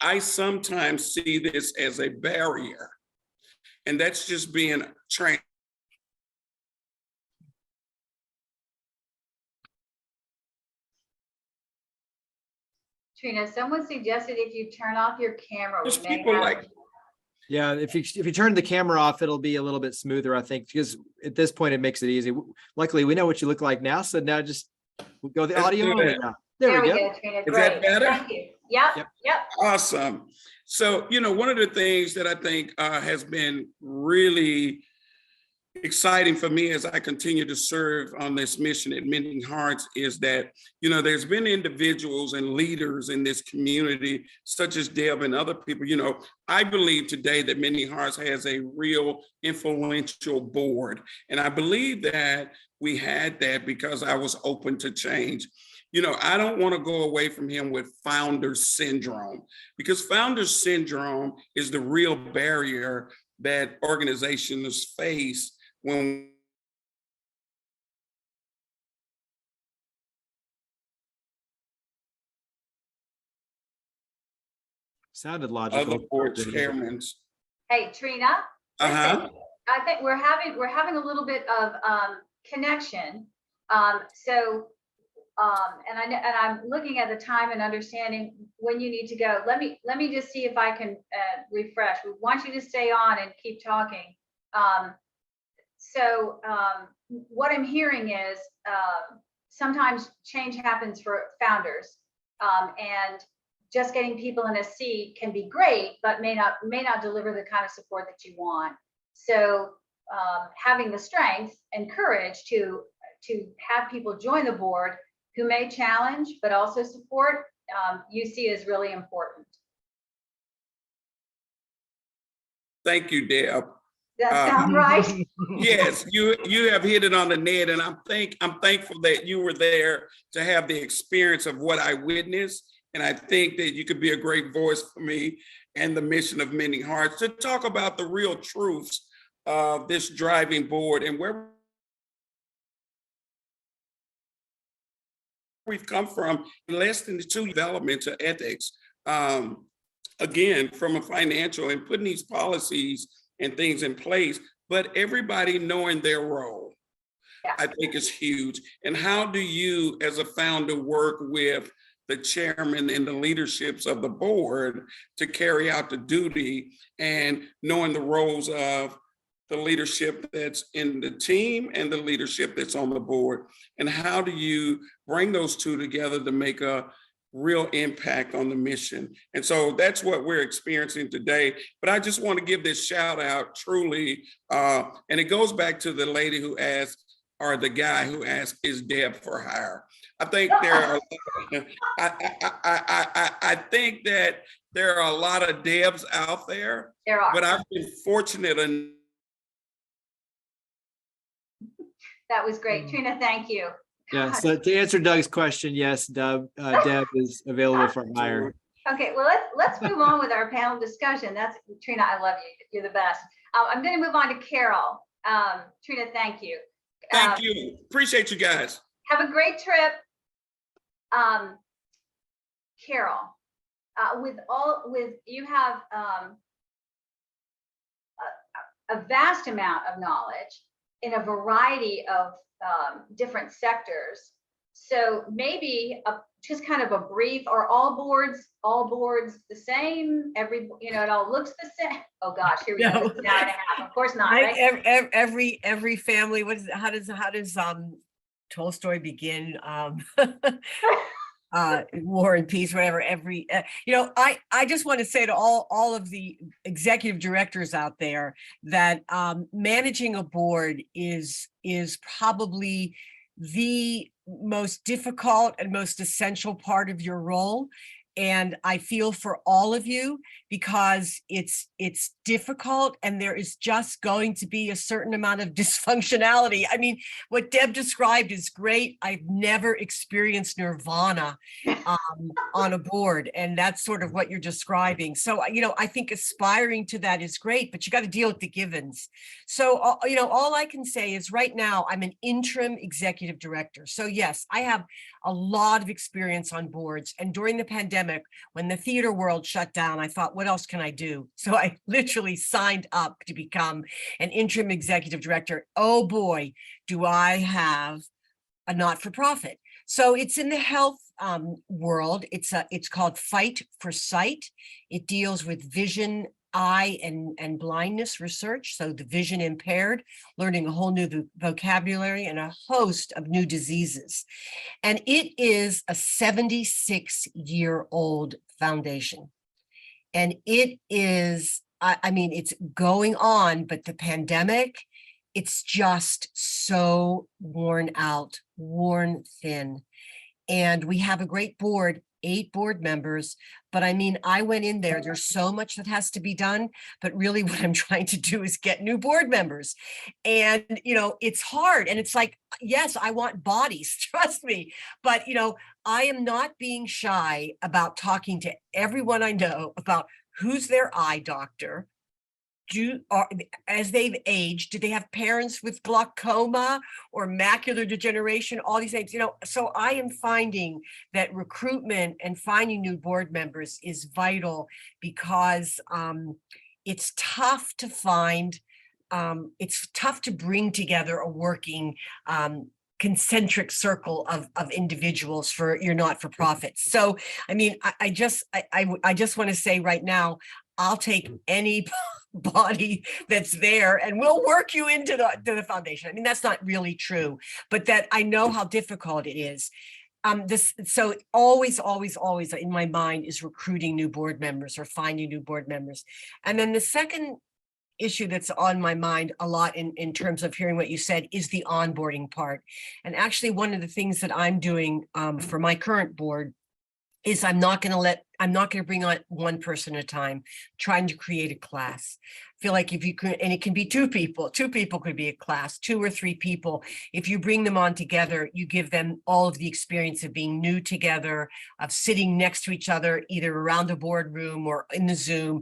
I sometimes see this as a barrier. And that's just being trained. Trina, someone suggested if you turn off your camera, There's people like, Yeah, if you turn the camera off, it'll be a little bit smoother, I think, because at this point it makes it easy. Luckily, we know what you look like now, so now just we'll go the Let's audio do only that. now. There we go. Trina. Is Great. that better? Thank you. Yep. Yep. Yep. awesome. So, you know, one of the things that I think has been really exciting for me as I continue to serve on this mission at Mending Hearts is that, you know, there's been individuals and leaders in this community, such as Deb and other people. You know, I believe today that Mending Hearts has a real influential board. And I believe that we had that because I was open to change. You know, I don't want to go away from him with founder syndrome, because founder syndrome is the real barrier that organizations face when Sounded logical. other board chairmen. Hey, Trina. Uh-huh. Listen, I think we're having a little bit of connection. And I'm looking at the time and understanding when you need to go. Let me just see if I can refresh. We want you to stay on and keep talking. What I'm hearing is sometimes change happens for founders, and just getting people in a seat can be great, but may not deliver the kind of support that you want. So having the strength and courage to have people join the board who may challenge but also support, you see is really important. Thank you, Deb. Does that sound right? Yes, you have hit it on the net, and I'm thankful that you were there to have the experience of what I witnessed, and I think that you could be a great voice for me and the mission of Mending Hearts to talk about the real truths of this driving board and where we've come from in less than 2 development to ethics. Again, from a financial and putting these policies and things in place, but everybody knowing their role, Yeah. I think is huge. And how do you, as a founder, work with the chairman and the leaderships of the board to carry out the duty and knowing the roles of the leadership that's in the team and the leadership that's on the board? And how do you bring those two together to make a real impact on the mission? And so that's what we're experiencing today. But I just want to give this shout out truly. And it goes back to the lady who asked, or the guy who asked, is Deb for hire? I think there are, I think that there are a lot of Debs out there. There are. But I've been fortunate enough. That was great. Trina, thank you. Yeah, God. so to answer Doug's question, yes, Deb is available for hire. Okay, well, let's move on with our panel discussion. That's Trina, I love you. You're the best. I'm going to move on to Carol. Trina, thank you. Thank you. Appreciate you guys. Have a great trip. Carol, you have a vast amount of knowledge in a variety of different sectors. So maybe just kind of a brief, are all boards the same? It all looks the same. Oh gosh, here we go. This is an hour and a half. Of course not, right? Every family, how does Tolstoy begin? War and Peace, whatever. I just want to say to all of the executive directors out there that managing a board is probably the most difficult and most essential part of your role. And I feel for all of you because it's difficult and there is just going to be a certain amount of dysfunctionality. I mean, what Deb described is great. I've never experienced nirvana on a board, and that's sort of what you're describing. So, I think aspiring to that is great, but you got to deal with the givens. So, all I can say is right now I'm an interim executive director. So yes, I have a lot of experience on boards. And during the pandemic, when the theater world shut down, I thought, what else can I do? So I literally signed up to become an interim executive director. Oh boy, do I have a not-for-profit. So it's in the health world. It's called Fight for Sight. It deals with vision, eye and blindness research. So the vision impaired, learning a whole new vocabulary and a host of new diseases. And it is a 76-year-old foundation. And it is, it's going on, but the pandemic, it's just so worn out, worn thin. And we have a great board, 8 board members, but I went in there, there's so much that has to be done, but really what I'm trying to do is get new board members. And, it's hard. And it's like, yes, I want bodies, trust me, but, I am not being shy about talking to everyone I know about who's their eye doctor, as they've aged, do they have parents with glaucoma or macular degeneration, all these things, so I am finding that recruitment and finding new board members is vital because it's tough to find, it's tough to bring together a working concentric circle of individuals for your not-for-profits. So, I mean, I just want to say right now, I'll take any body that's there and we'll work you into the foundation. I mean, that's not really true, but that I know how difficult it is. So always in my mind is recruiting new board members or finding new board members. And then the second issue that's on my mind a lot in terms of hearing what you said is the onboarding part. And actually one of the things that I'm doing for my current board is I'm not going to bring on one person at a time, trying to create a class. I feel like if you could, and it can be two people could be a class, 2 or 3 people. If you bring them on together, you give them all of the experience of being new together, of sitting next to each other, either around a boardroom or in the Zoom,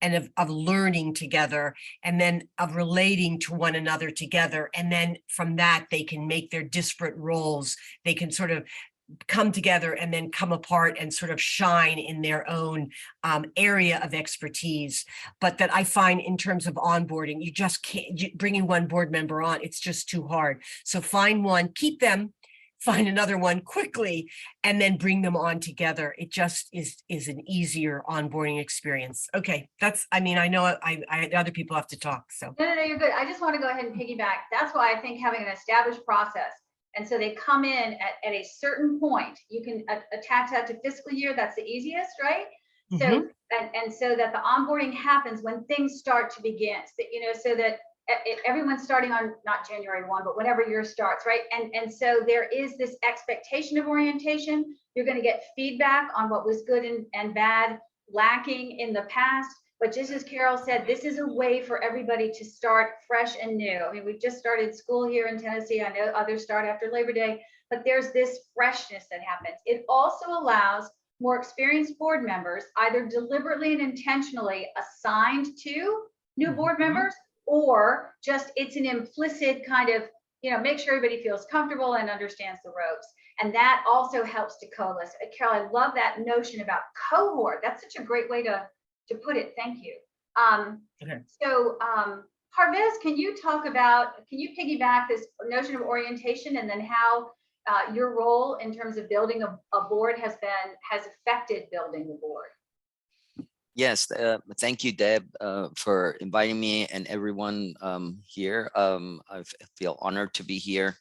and of learning together, and then of relating to one another together. And then from that, they can make their disparate roles. They can sort of come together and then come apart and sort of shine in their own area of expertise. But that I find in terms of onboarding, you just can't, bringing one board member on, it's just too hard. So find one, keep them, find another one quickly, and then bring them on together. It just is an easier onboarding experience. Okay, I know other people have to talk, so. No, you're good. I just want to go ahead and piggyback. That's why I think having an established process, and so they come in at a certain point, you can attach that to fiscal year. That's the easiest, right? So, and so that the onboarding happens when things start to begin, so that everyone's starting on not January 1, but whenever yours starts, right? And so there is this expectation of orientation. You're going to get feedback on what was good and bad, lacking in the past. But just as Carol said, this is a way for everybody to start fresh and new. I mean, we've just started school here in Tennessee. I know others start after Labor Day, but there's this freshness that happens. It also allows more experienced board members, either deliberately and intentionally assigned to new board members, or just it's an implicit kind of, make sure everybody feels comfortable and understands the ropes. And that also helps to coalesce. Carol, I love that notion about cohort. That's such a great way to put it. Thank you. Okay. So Harvez, can you piggyback this notion of orientation and then how your role in terms of building a board has affected building the board? Yes, thank you, Deb, for inviting me and everyone here. I feel honored to be here.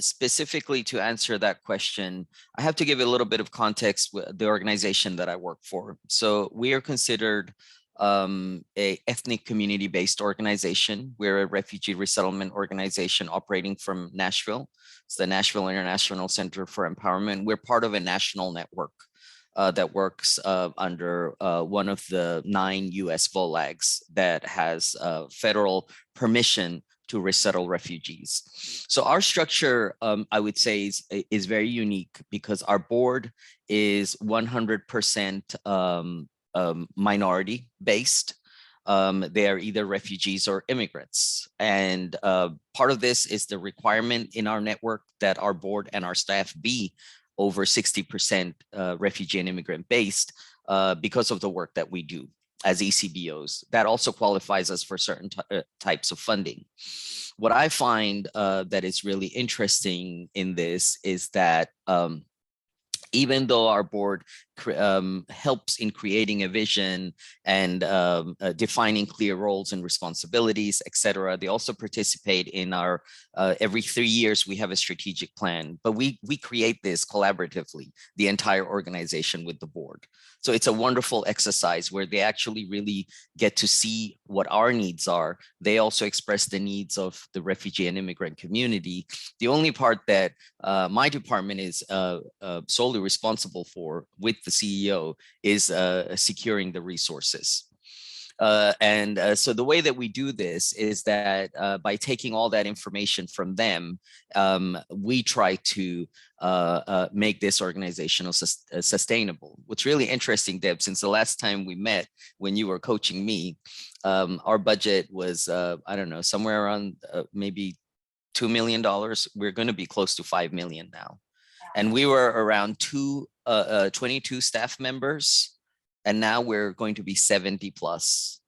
Specifically to answer that question, I have to give a little bit of context with the organization that I work for. So we are considered a ethnic community-based organization. We're a refugee resettlement organization operating from Nashville. It's the Nashville International Center for Empowerment. We're part of a national network that works under one of the 9 US VOLAGs that has federal permission to resettle refugees. So our structure, I would say, is very unique because our board is 100% minority based. They are either refugees or immigrants. And part of this is the requirement in our network that our board and our staff be over 60% refugee and immigrant based because of the work that we do as ECBOs. That also qualifies us for certain types of funding. What I find that is really interesting in this is that even though our board helps in creating a vision and defining clear roles and responsibilities, et cetera, they also participate in our, every 3 years, we have a strategic plan, but we create this collaboratively, the entire organization with the board. So it's a wonderful exercise where they actually really get to see what our needs are. They also express the needs of the refugee and immigrant community. The only part that my department is solely responsible for with the CEO is securing the resources. So the way that we do this is that by taking all that information from them, we try to make this organizational sustainable. What's really interesting, Deb, since the last time we met when you were coaching me, our budget was, I don't know, somewhere around maybe $2 million. We're going to be close to 5 million now. And we were around 22 staff members, and now we're going to be 70 plus.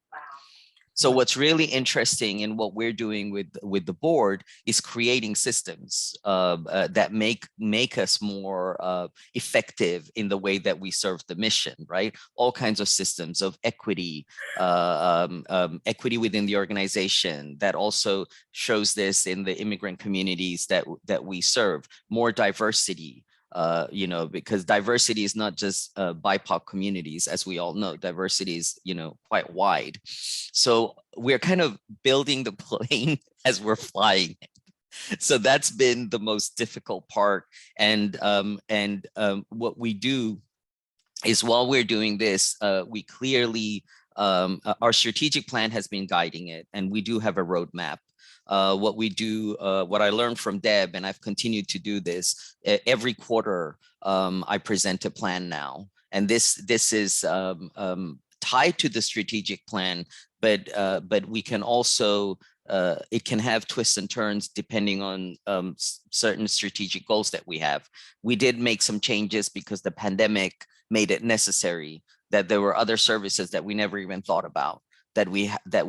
So what's really interesting in what we're doing with the board is creating systems that make us more effective in the way that we serve the mission, right? All kinds of systems of equity, equity within the organization that also shows this in the immigrant communities that we serve, more diversity. Because diversity is not just BIPOC communities, as we all know, diversity is, quite wide. So we're kind of building the plane as we're flying it. So that's been the most difficult part. And what we do is while we're doing this, we clearly, our strategic plan has been guiding it, and we do have a roadmap. What we do, what I learned from Deb, and I've continued to do this every quarter, I present a plan now. And this is tied to the strategic plan, but we can also, it can have twists and turns depending on certain strategic goals that we have. We did make some changes because the pandemic made it necessary that there were other services that we never even thought about, that we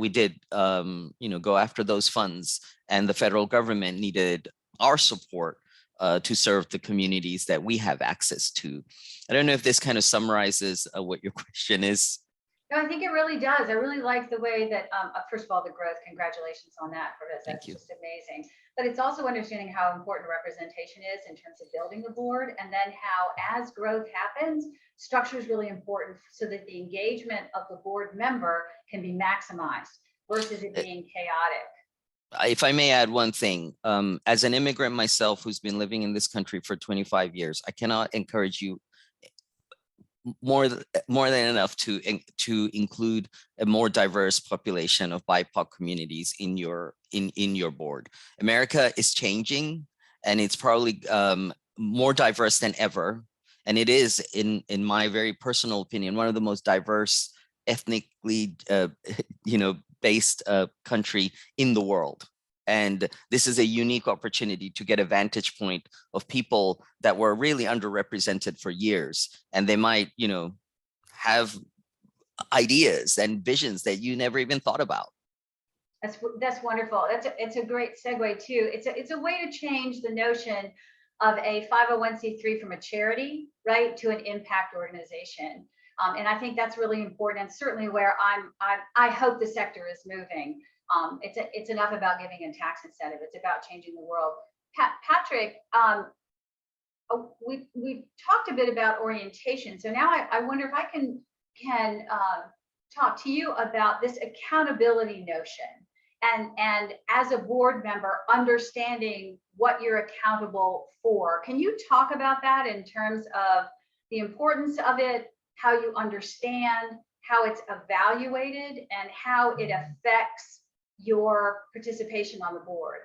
did, go after those funds, and the federal government needed our support to serve the communities that we have access to. I don't know if this kind of summarizes what your question is. No, I think it really does. I really like the way that, first of all, the growth, congratulations on that, for this. That's just amazing. But it's also understanding how important representation is in terms of building the board, and then how, as growth happens, structure is really important so that the engagement of the board member can be maximized versus it being chaotic. If I may add one thing, as an immigrant myself who's been living in this country for 25 years, I cannot encourage you more than enough to include a more diverse population of BIPOC communities in your board. America is changing, and it's probably more diverse than ever. And it is, in my very personal opinion, one of the most diverse ethnically based country in the world. And this is a unique opportunity to get a vantage point of people that were really underrepresented for years. And they might, have ideas and visions that you never even thought about. That's wonderful. It's a great segue too. It's a way to change the notion of a 501c3 from a charity, right, to an impact organization. And I think that's really important, and certainly where I hope the sector is moving. It's enough about giving a tax incentive. It's about changing the world. Patrick, we talked a bit about orientation. So now I wonder if I can talk to you about this accountability notion, and as a board member, understanding what you're accountable for. Can you talk about that in terms of the importance of it, how you understand how it's evaluated, and how it affects your participation on the board?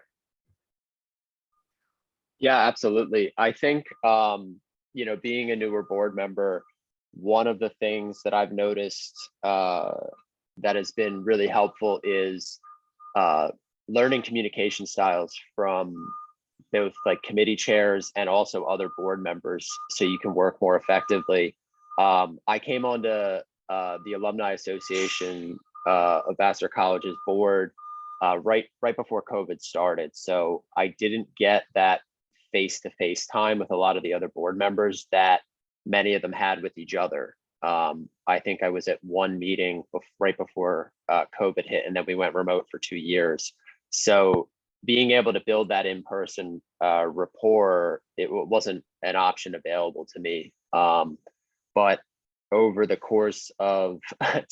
Yeah, absolutely. I think, being a newer board member, one of the things that I've noticed that has been really helpful is learning communication styles from both like committee chairs and also other board members, so you can work more effectively. I came onto the Alumni Association of Vassar College's board right before COVID started. So I didn't get that face-to-face time with a lot of the other board members that many of them had with each other. I think I was at one meeting right before COVID hit, and then we went remote for 2 years. So being able to build that in-person rapport, it wasn't an option available to me. But over the course of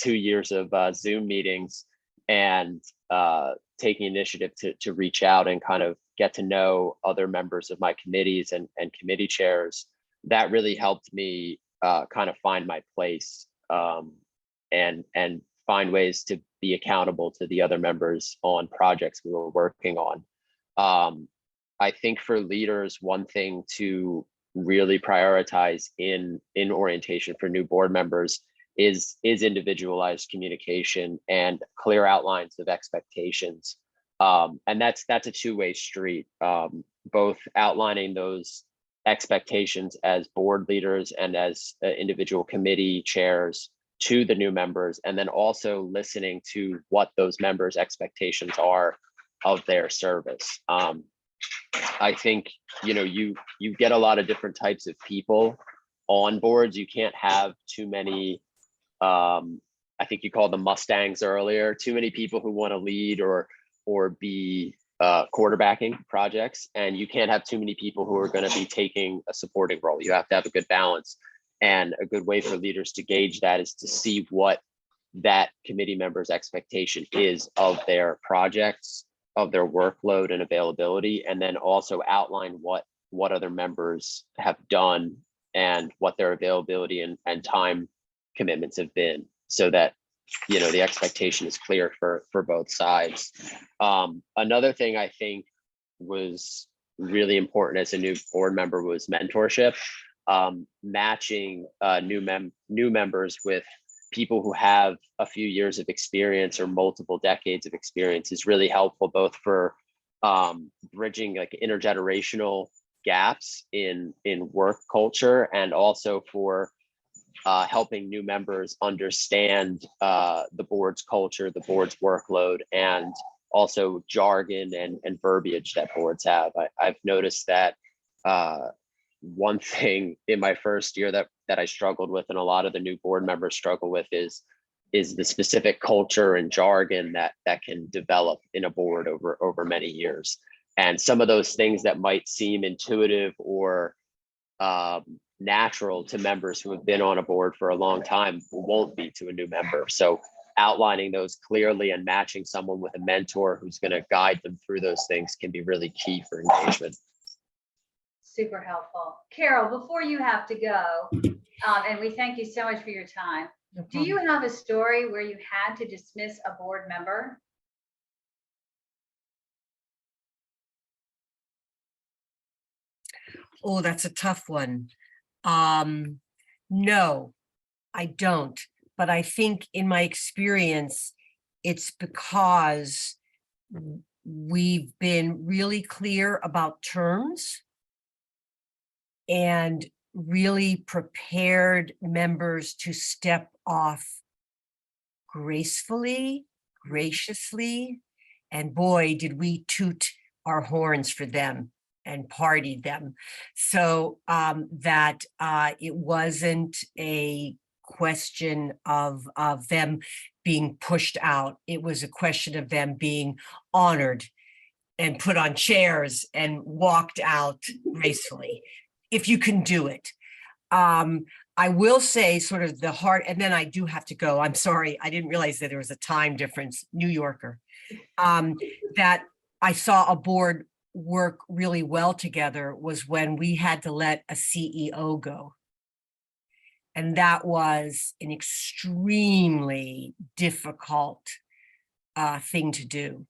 2 years of Zoom meetings and taking initiative to reach out and kind of get to know other members of my committees and committee chairs, that really helped me kind of find my place and find ways to be accountable to the other members on projects we were working on. I think for leaders, one thing to really prioritize in orientation for new board members is individualized communication and clear outlines of expectations. And that's a two-way street, both outlining those expectations as board leaders and as individual committee chairs to the new members, and then also listening to what those members' expectations are of their service. I think, you know, you get a lot of different types of people on boards. You can't have too many, I think you called them Mustangs earlier, too many people who want to lead or be quarterbacking projects, and you can't have too many people who are going to be taking a supporting role. You have to have a good balance, and a good way for leaders to gauge that is to see what that committee member's expectation is of their projects, of their workload and availability, and then also outline what other members have done and what their availability and time commitments have been, so that, you know, the expectation is clear for both sides. Another thing I think was really important as a new board member was mentorship. Matching new members with people who have a few years of experience or multiple decades of experience is really helpful, both for bridging like intergenerational gaps in work culture, and also for helping new members understand the board's culture, the board's workload, and also jargon and verbiage that boards have. I've noticed that one thing in my first year that I struggled with, and a lot of the new board members struggle with, is the specific culture and jargon that can develop in a board over many years. And some of those things that might seem intuitive or natural to members who have been on a board for a long time won't be to a new member. So outlining those clearly and matching someone with a mentor who's going to guide them through those things can be really key for engagement. Super helpful. Carol, before you have to go, and we thank you so much for your time, do you have a story where you had to dismiss a board member? Oh, that's a tough one. No, I don't. But I think in my experience, it's because we've been really clear about terms and really prepared members to step off gracefully, graciously, and boy, did we toot our horns for them and partied them. So that it wasn't a question of them being pushed out. It was a question of them being honored and put on chairs and walked out gracefully, if you can do it. I will say sort of the heart, and then I do have to go. I'm sorry, I didn't realize that there was a time difference, New Yorker, that I saw a board work really well together was when we had to let a CEO go. And that was an extremely difficult thing to do.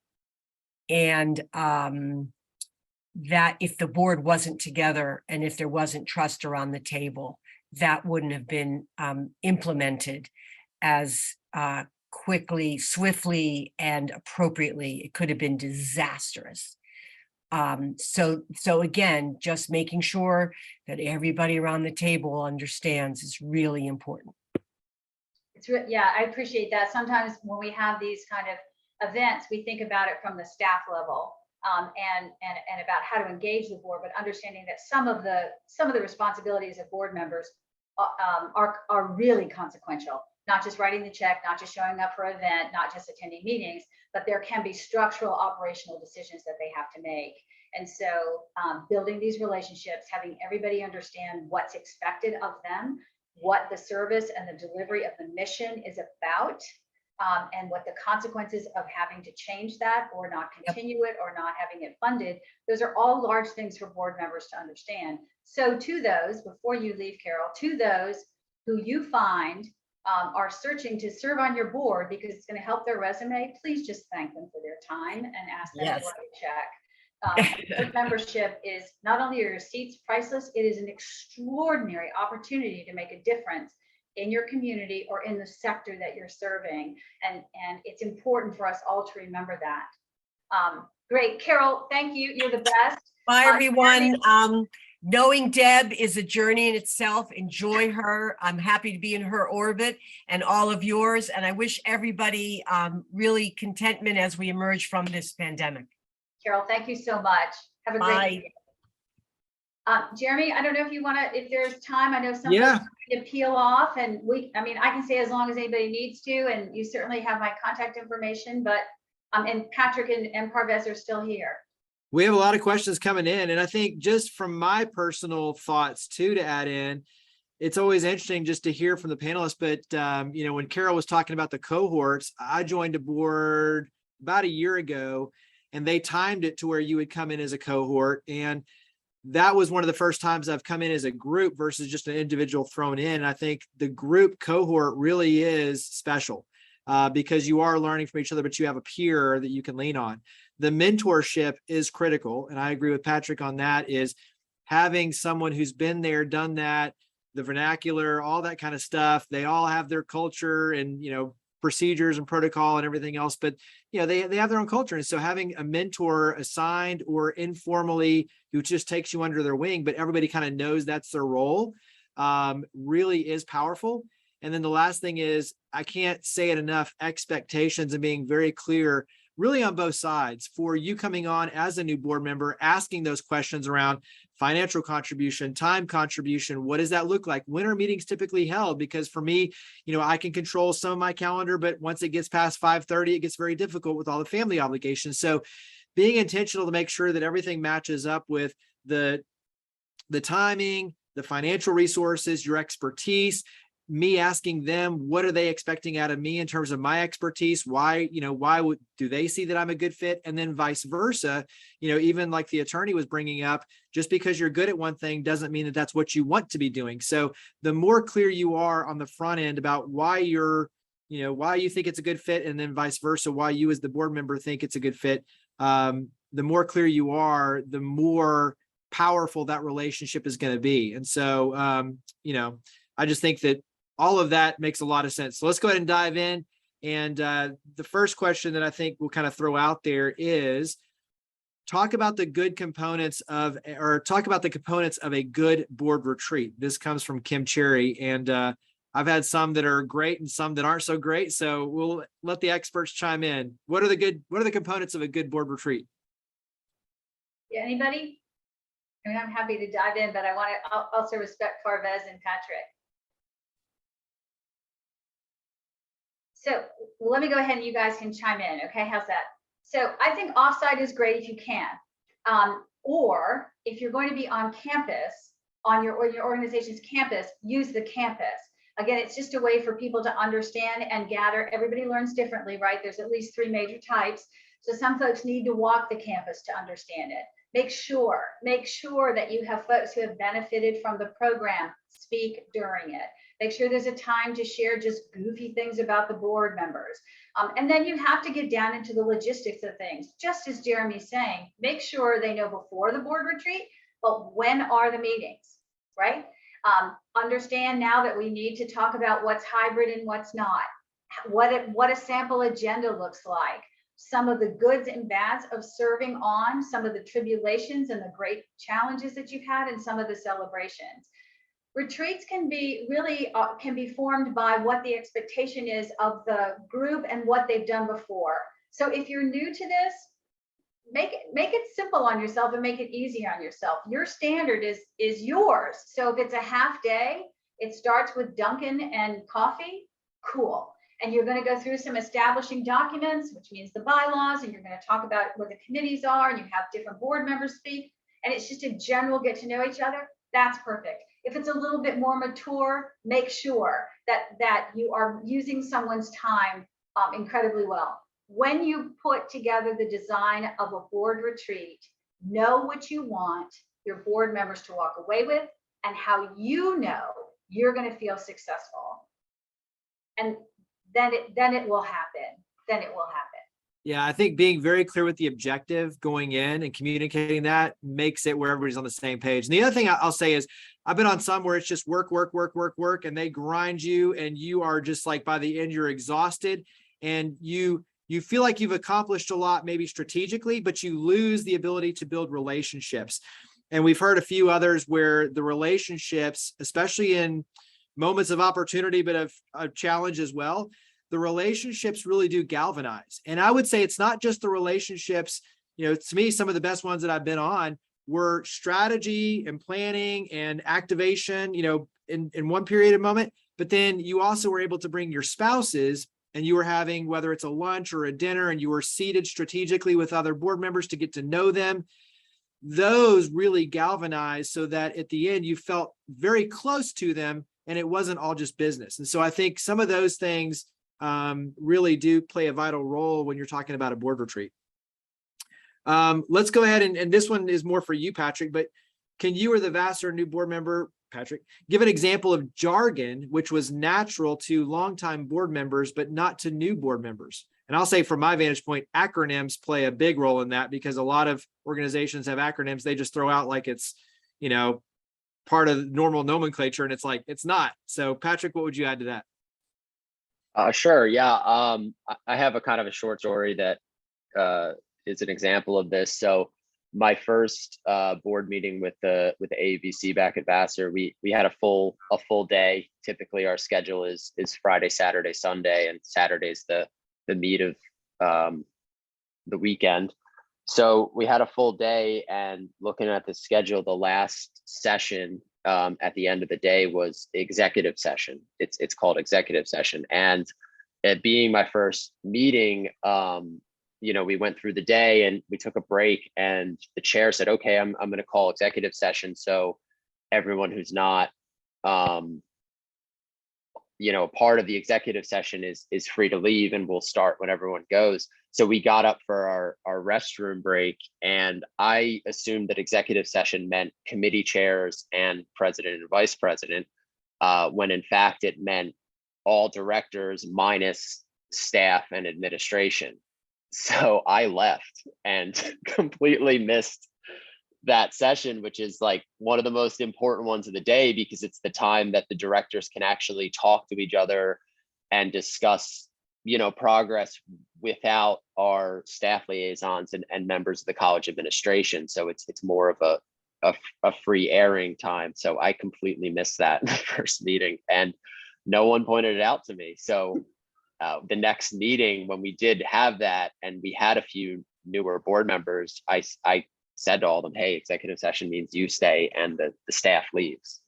And that if the board wasn't together and if there wasn't trust around the table, that wouldn't have been implemented as quickly, swiftly, and appropriately. It could have been disastrous. So again, just making sure that everybody around the table understands is really important. Yeah, I appreciate that. Sometimes when we have these kind of events, we think about it from the staff level and about how to engage the board, but understanding that some of the responsibilities of board members are really consequential. Not just writing the check, not just showing up for an event, not just attending meetings, but there can be structural operational decisions that they have to make. And so building these relationships, having everybody understand what's expected of them, what the service and the delivery of the mission is about, and what the consequences of having to change that or not continue it or not having it funded. Those are all large things for board members to understand. So to those, before you leave, Carol, to those who you find are searching to serve on your board because it's going to help their resume, please just thank them for their time and ask them to Yes. write a check. Board membership is not only are your seats priceless, it is an extraordinary opportunity to make a difference in your community or in the sector that you're serving. And it's important for us all to remember that. Great, Carol, thank you. You're the best. Bye, everyone. Knowing Deb is a journey in itself. Enjoy her. I'm happy to be in her orbit and all of yours. And I wish everybody really contentment as we emerge from this pandemic. Carol, thank you so much. Have a great Bye. day. Jeremy, I don't know if you want to, if there's time, I know some Yeah. folks need to peel off and I mean, I can stay as long as anybody needs to, and you certainly have my contact information, but, and Patrick and Parvez are still here. We have a lot of questions coming in, and I think just from my personal thoughts too, to add in, it's always interesting just to hear from the panelists. But you know, when Carol was talking about the cohorts, I joined a board about a year ago, and they timed it to where you would come in as a cohort, and that was one of the first times I've come in as a group versus just an individual thrown in. And I think the group cohort really is special because you are learning from each other, but you have a peer that you can lean on. The mentorship is critical. And I agree with Patrick on that, is having someone who's been there, done that, the vernacular, all that kind of stuff. They all have their culture and, you know, procedures and protocol and everything else, but you know, they have their own culture. And so having a mentor assigned or informally who just takes you under their wing, but everybody kind of knows that's their role, really is powerful. And then the last thing is, I can't say it enough, expectations and being very clear really on both sides for you coming on as a new board member, asking those questions around financial contribution, time contribution. What does that look like? When are meetings typically held? Because for me, you know, I can control some of my calendar, but once it gets past 5:30, it gets very difficult with all the family obligations. So being intentional to make sure that everything matches up with the timing, the financial resources, your expertise, me asking them, what are they expecting out of me in terms of my expertise? Why, you know, do they see that I'm a good fit? And then vice versa, you know, even like the attorney was bringing up, just because you're good at one thing doesn't mean that that's what you want to be doing. So the more clear you are on the front end about why you're, you know, why you think it's a good fit, and then vice versa, why you as the board member think it's a good fit, the more clear you are, the more powerful that relationship is going to be. And so, you know, I just think that all of that makes a lot of sense. So let's go ahead and dive in. And the first question that I think we'll kind of throw out there is talk about the components of a good board retreat. This comes from Kim Cherry. And I've had some that are great and some that aren't so great. So we'll let the experts chime in. What are the components of a good board retreat? Yeah, anybody? I mean, I'm happy to dive in, but I want to also respect Parvez and Patrick. So let me go ahead and you guys can chime in. Okay, how's that? So I think offsite is great if you can, or if you're going to be on campus, on your organization's campus, use the campus. Again, it's just a way for people to understand and gather. Everybody learns differently, right? There's at least 3 major types. So some folks need to walk the campus to understand it. Make sure that you have folks who have benefited from the program speak during it. Make sure there's a time to share just goofy things about the board members. And then you have to get down into the logistics of things. Just as Jeremy's saying, make sure they know before the board retreat, but when are the meetings, right? Understand now that we need to talk about what's hybrid and what's not, what a sample agenda looks like, some of the goods and bads of serving on, some of the tribulations and the great challenges that you've had, and some of the celebrations. Retreats can be really can be formed by what the expectation is of the group and what they've done before. So if you're new to this, make it simple on yourself and make it easy on yourself. Your standard is yours. So if it's a half day, it starts with Dunkin' and coffee, cool. And you're going to go through some establishing documents, which means the bylaws, and you're going to talk about what the committees are, and you have different board members speak, and it's just a general get to know each other. That's perfect. If it's a little bit more mature, make sure that you are using someone's time incredibly well. When you put together the design of a board retreat, know what you want your board members to walk away with and how you know you're going to feel successful. and then it will happen. Then it will happen. Yeah, I think being very clear with the objective going in and communicating that makes it where everybody's on the same page. And the other thing I'll say is I've been on some where it's just work, and they grind you, and you are just like, by the end, you're exhausted, and you feel like you've accomplished a lot, maybe strategically, but you lose the ability to build relationships. And we've heard a few others where the relationships, especially in moments of opportunity, but of challenge as well, the relationships really do galvanize. And I would say it's not just the relationships, to me, some of the best ones that I've been on were strategy and planning and activation, in one period of moment, but then you also were able to bring your spouses, and you were having, whether it's a lunch or a dinner, and you were seated strategically with other board members to get to know them. Those really galvanized so that at the end you felt very close to them, and it wasn't all just business. And so I think some of those things really do play a vital role when you're talking about a board retreat. Let's go ahead and this one is more for you, Patrick, but can you or the Vassar new board member, Patrick, give an example of jargon which was natural to longtime board members, but not to new board members? And I'll say from my vantage point, acronyms play a big role in that, because a lot of organizations have acronyms they just throw out like it's, part of normal nomenclature, and it's like, it's not. So Patrick, what would you add to that? Sure. Yeah. I have a kind of a short story that is an example of this. So my first board meeting with the AAVC back at Vassar, we had a full day. Typically, our schedule is Friday, Saturday, Sunday, and Saturday's the meat of the weekend. So we had a full day, and looking at the schedule, the last session at the end of the day was executive session. It's called executive session. And it being my first meeting, we went through the day and we took a break, and the chair said, okay, I'm going to call executive session. So everyone who's not, part of the executive session is free to leave, and we'll start when everyone goes. So we got up for our restroom break, and I assumed that executive session meant committee chairs and president and vice president, when in fact it meant all directors minus staff and administration. So I left and completely missed that session, which is like one of the most important ones of the day, because it's the time that the directors can actually talk to each other and discuss, progress without our staff liaisons and members of the college administration. So it's more of a free airing time. So I completely missed that in the first meeting, and no one pointed it out to me. So the next meeting, when we did have that, and we had a few newer board members, I said to all of them, hey, executive session means you stay and the staff leaves.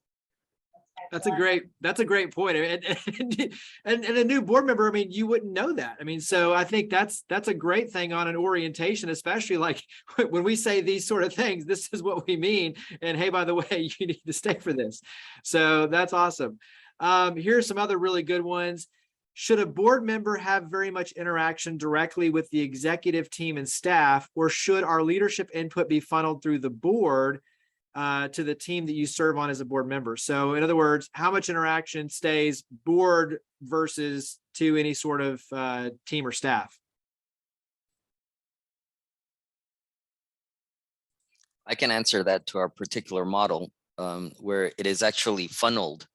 That's a great point. And a new board member, you wouldn't know that. So I think that's a great thing on an orientation, especially like when we say these sort of things, this is what we mean. And hey, by the way, you need to stay for this. So that's awesome. Here's some other really good ones. Should a board member have very much interaction directly with the executive team and staff, or should our leadership input be funneled through the board to the team that you serve on as a board member? So in other words, how much interaction stays board versus to any sort of team or staff? I can answer that to our particular model, where it is actually funneled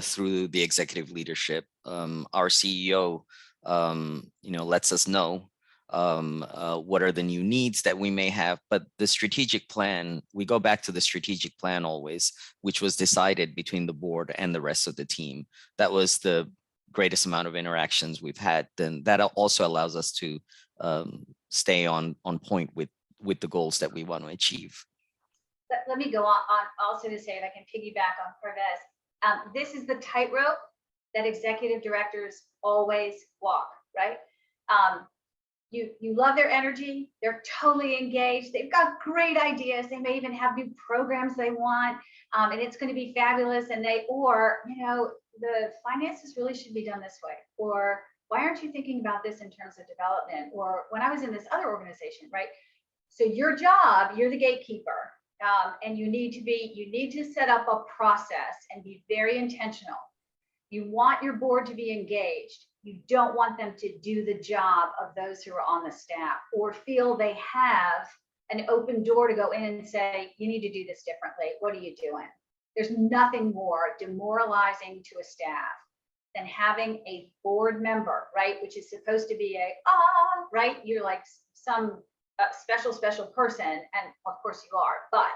through the executive leadership. Our CEO, lets us know what are the new needs that we may have, but the strategic plan, we go back to the strategic plan always, which was decided between the board and the rest of the team. That was the greatest amount of interactions we've had. Then that also allows us to stay on point with the goals that we want to achieve. Let me go on also to say, if I can piggyback on Corvez, this is the tightrope that executive directors always walk, right? You love their energy, they're totally engaged, they've got great ideas, they may even have new programs they want, and it's going to be fabulous, and the finances really should be done this way, or why aren't you thinking about this in terms of development, or when I was in this other organization, right? So your job, you're the gatekeeper, and you need to set up a process and be very intentional. You want your board to be engaged. You don't want them to do the job of those who are on the staff or feel they have an open door to go in and say, you need to do this differently. What are you doing? There's nothing more demoralizing to a staff than having a board member, right? Which is supposed to be right? You're like some special person. And of course you are, but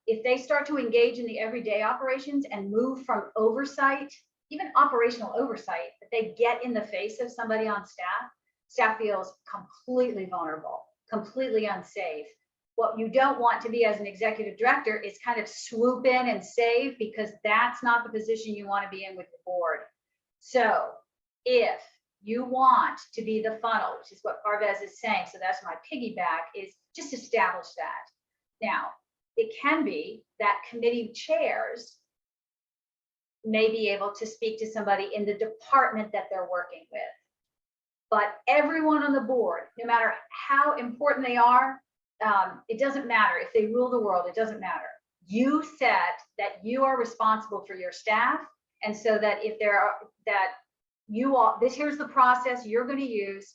if they start to engage in the everyday operations and move from oversight, even operational oversight, that they get in the face of somebody on staff feels completely vulnerable, completely unsafe. What you don't want to be as an executive director is kind of swoop in and save, because that's not the position you want to be in with the board. So if you want to be the funnel, which is what Parvez is saying, so that's my piggyback, is just establish that. Now, it can be that committee chairs may be able to speak to somebody in the department that they're working with. But everyone on the board, no matter how important they are, it doesn't matter. If they rule the world, it doesn't matter. You said that you are responsible for your staff. And so that if there are, that you all, here's the process you're going to use.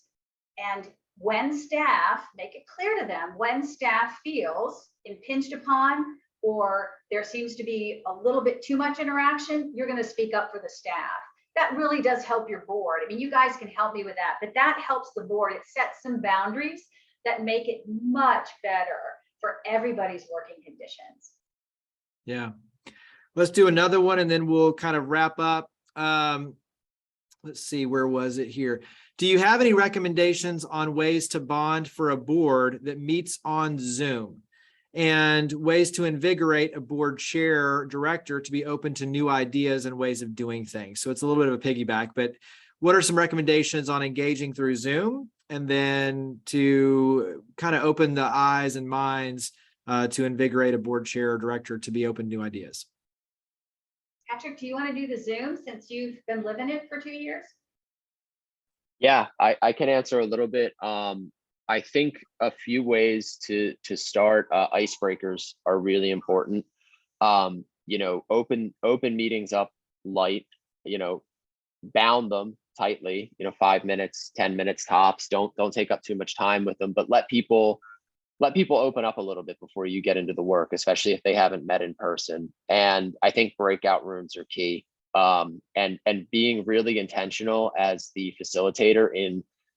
And when staff, make it clear to them, when staff feels impinged upon, or there seems to be a little bit too much interaction, you're going to speak up for the staff. That really does help your board. I mean, you guys can help me with that, but that helps the board. It sets some boundaries that make it much better for everybody's working conditions. Yeah. Let's do another one and then we'll kind of wrap up. Let's see, where was it here? Do you have any recommendations on ways to bond for a board that meets on Zoom, and ways to invigorate a board chair director to be open to new ideas and ways of doing things? So it's a little bit of a piggyback, but what are some recommendations on engaging through Zoom, and then to kind of open the eyes and minds to invigorate a board chair or director to be open to new ideas? Patrick, do you want to do the Zoom since you've been living it for 2 years? Yeah, I can answer a little bit. I think a few ways to start. Icebreakers are really important. You know, open meetings up light, you know, bound them tightly, you know, 5 minutes, 10 minutes tops. Don't take up too much time with them, but let people open up a little bit before you get into the work, especially if they haven't met in person. And I think breakout rooms are key. And being really intentional as the facilitator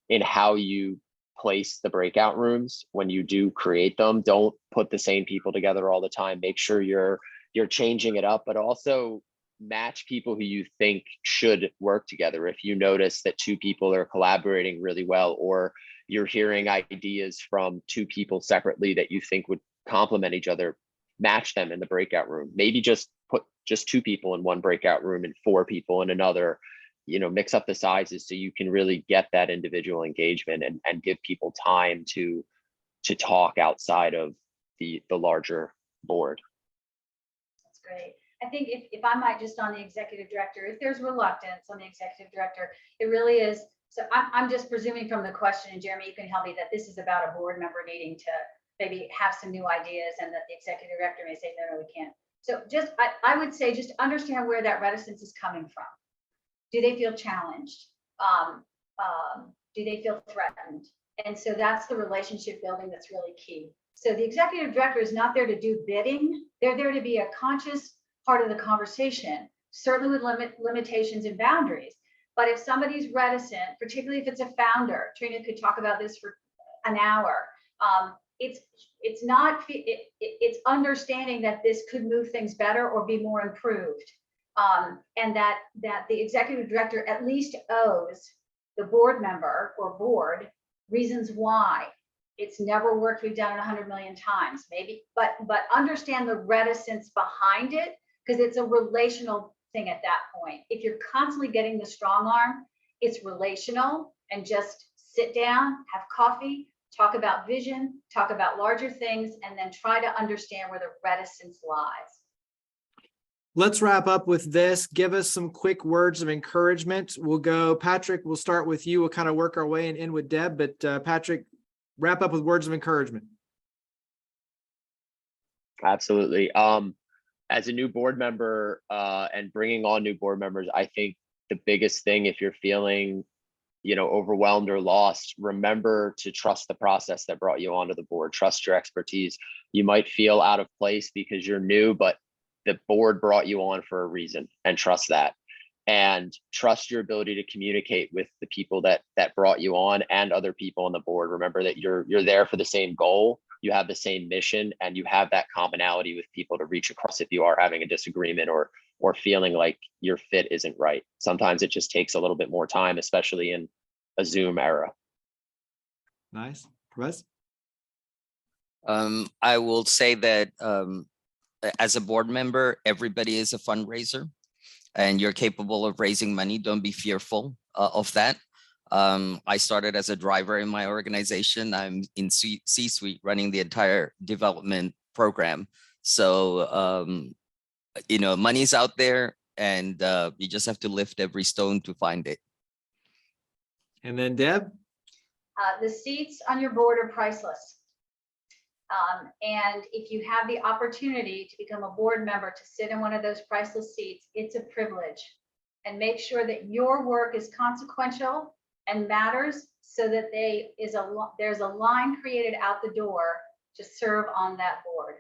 in how you place the breakout rooms when you do create them. Don't put the same people together all the time. Make sure you're changing it up, but also match people who you think should work together. If you notice that two people are collaborating really well, or you're hearing ideas from two people separately that you think would complement each other, match them in the breakout room. Maybe just put just two people in one breakout room and four people in another. You know, mix up the sizes so you can really get that individual engagement and give people time to talk outside of the larger board. That's great. I think if I might, just on the executive director, if there's reluctance on the executive director, it really is. So I'm just presuming from the question, and Jeremy, you can help me, that this is about a board member needing to maybe have some new ideas, and that the executive director may say, no, we can't. So just, I would say, just understand where that reticence is coming from. Do they feel challenged? Do they feel threatened? And so that's the relationship building that's really key. So the executive director is not there to do bidding. They're there to be a conscious part of the conversation, certainly with limitations and boundaries. But if somebody's reticent, particularly if it's a founder, Trina could talk about this for an hour. It's understanding that this could move things better or be more improved. And that the executive director at least owes the board member or board reasons why it's never worked. We've done it 100 million times, maybe, but understand the reticence behind it, because it's a relational thing at that point. If you're constantly getting the strong arm, it's relational, and just sit down, have coffee, talk about vision, talk about larger things, and then try to understand where the reticence lies. Let's wrap up with this. Give us some quick words of encouragement. We'll go, Patrick, we'll start with you. We'll kind of work our way and end with Deb, but Patrick, wrap up with words of encouragement. Absolutely. as a new board member and bringing on new board members, I think the biggest thing, if you're feeling, overwhelmed or lost, remember to trust the process that brought you onto the board. Trust your expertise. You might feel out of place because you're new, but the board brought you on for a reason, and trust that. And trust your ability to communicate with the people that brought you on and other people on the board. Remember that you're there for the same goal, you have the same mission, and you have that commonality with people to reach across if you are having a disagreement or feeling like your fit isn't right. Sometimes it just takes a little bit more time, especially in a Zoom era. Nice. Perez? I will say that as a board member, everybody is a fundraiser, and you're capable of raising money. Don't be fearful of that. I started as a driver in my organization. I'm in C-suite running the entire development program. So, money's out there, and you just have to lift every stone to find it. And then Deb? The seats on your board are priceless. And if you have the opportunity to become a board member, to sit in one of those priceless seats, it's a privilege. And make sure that your work is consequential and matters, so that there's a line created out the door to serve on that board.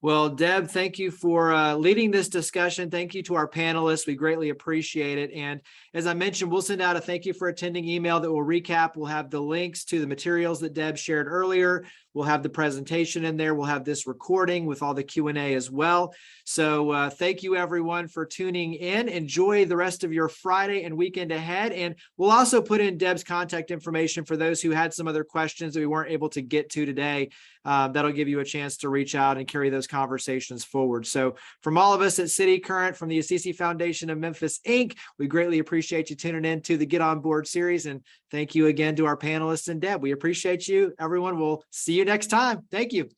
Well, Deb, thank you for leading this discussion. Thank you to our panelists. We greatly appreciate it. And as I mentioned, we'll send out a thank you for attending email that will recap. We'll have the links to the materials that Deb shared earlier. We'll have the presentation in there. We'll have this recording with all the Q&A as well. So thank you, everyone, for tuning in. Enjoy the rest of your Friday and weekend ahead. And we'll also put in Deb's contact information for those who had some other questions that we weren't able to get to today. That'll give you a chance to reach out and carry those conversations forward. So from all of us at City Current, from the Assisi Foundation of Memphis, Inc., we greatly appreciate you tuning in to the Get On Board series. And thank you again to our panelists and Deb. We appreciate you. Everyone, we'll see you next time. Thank you.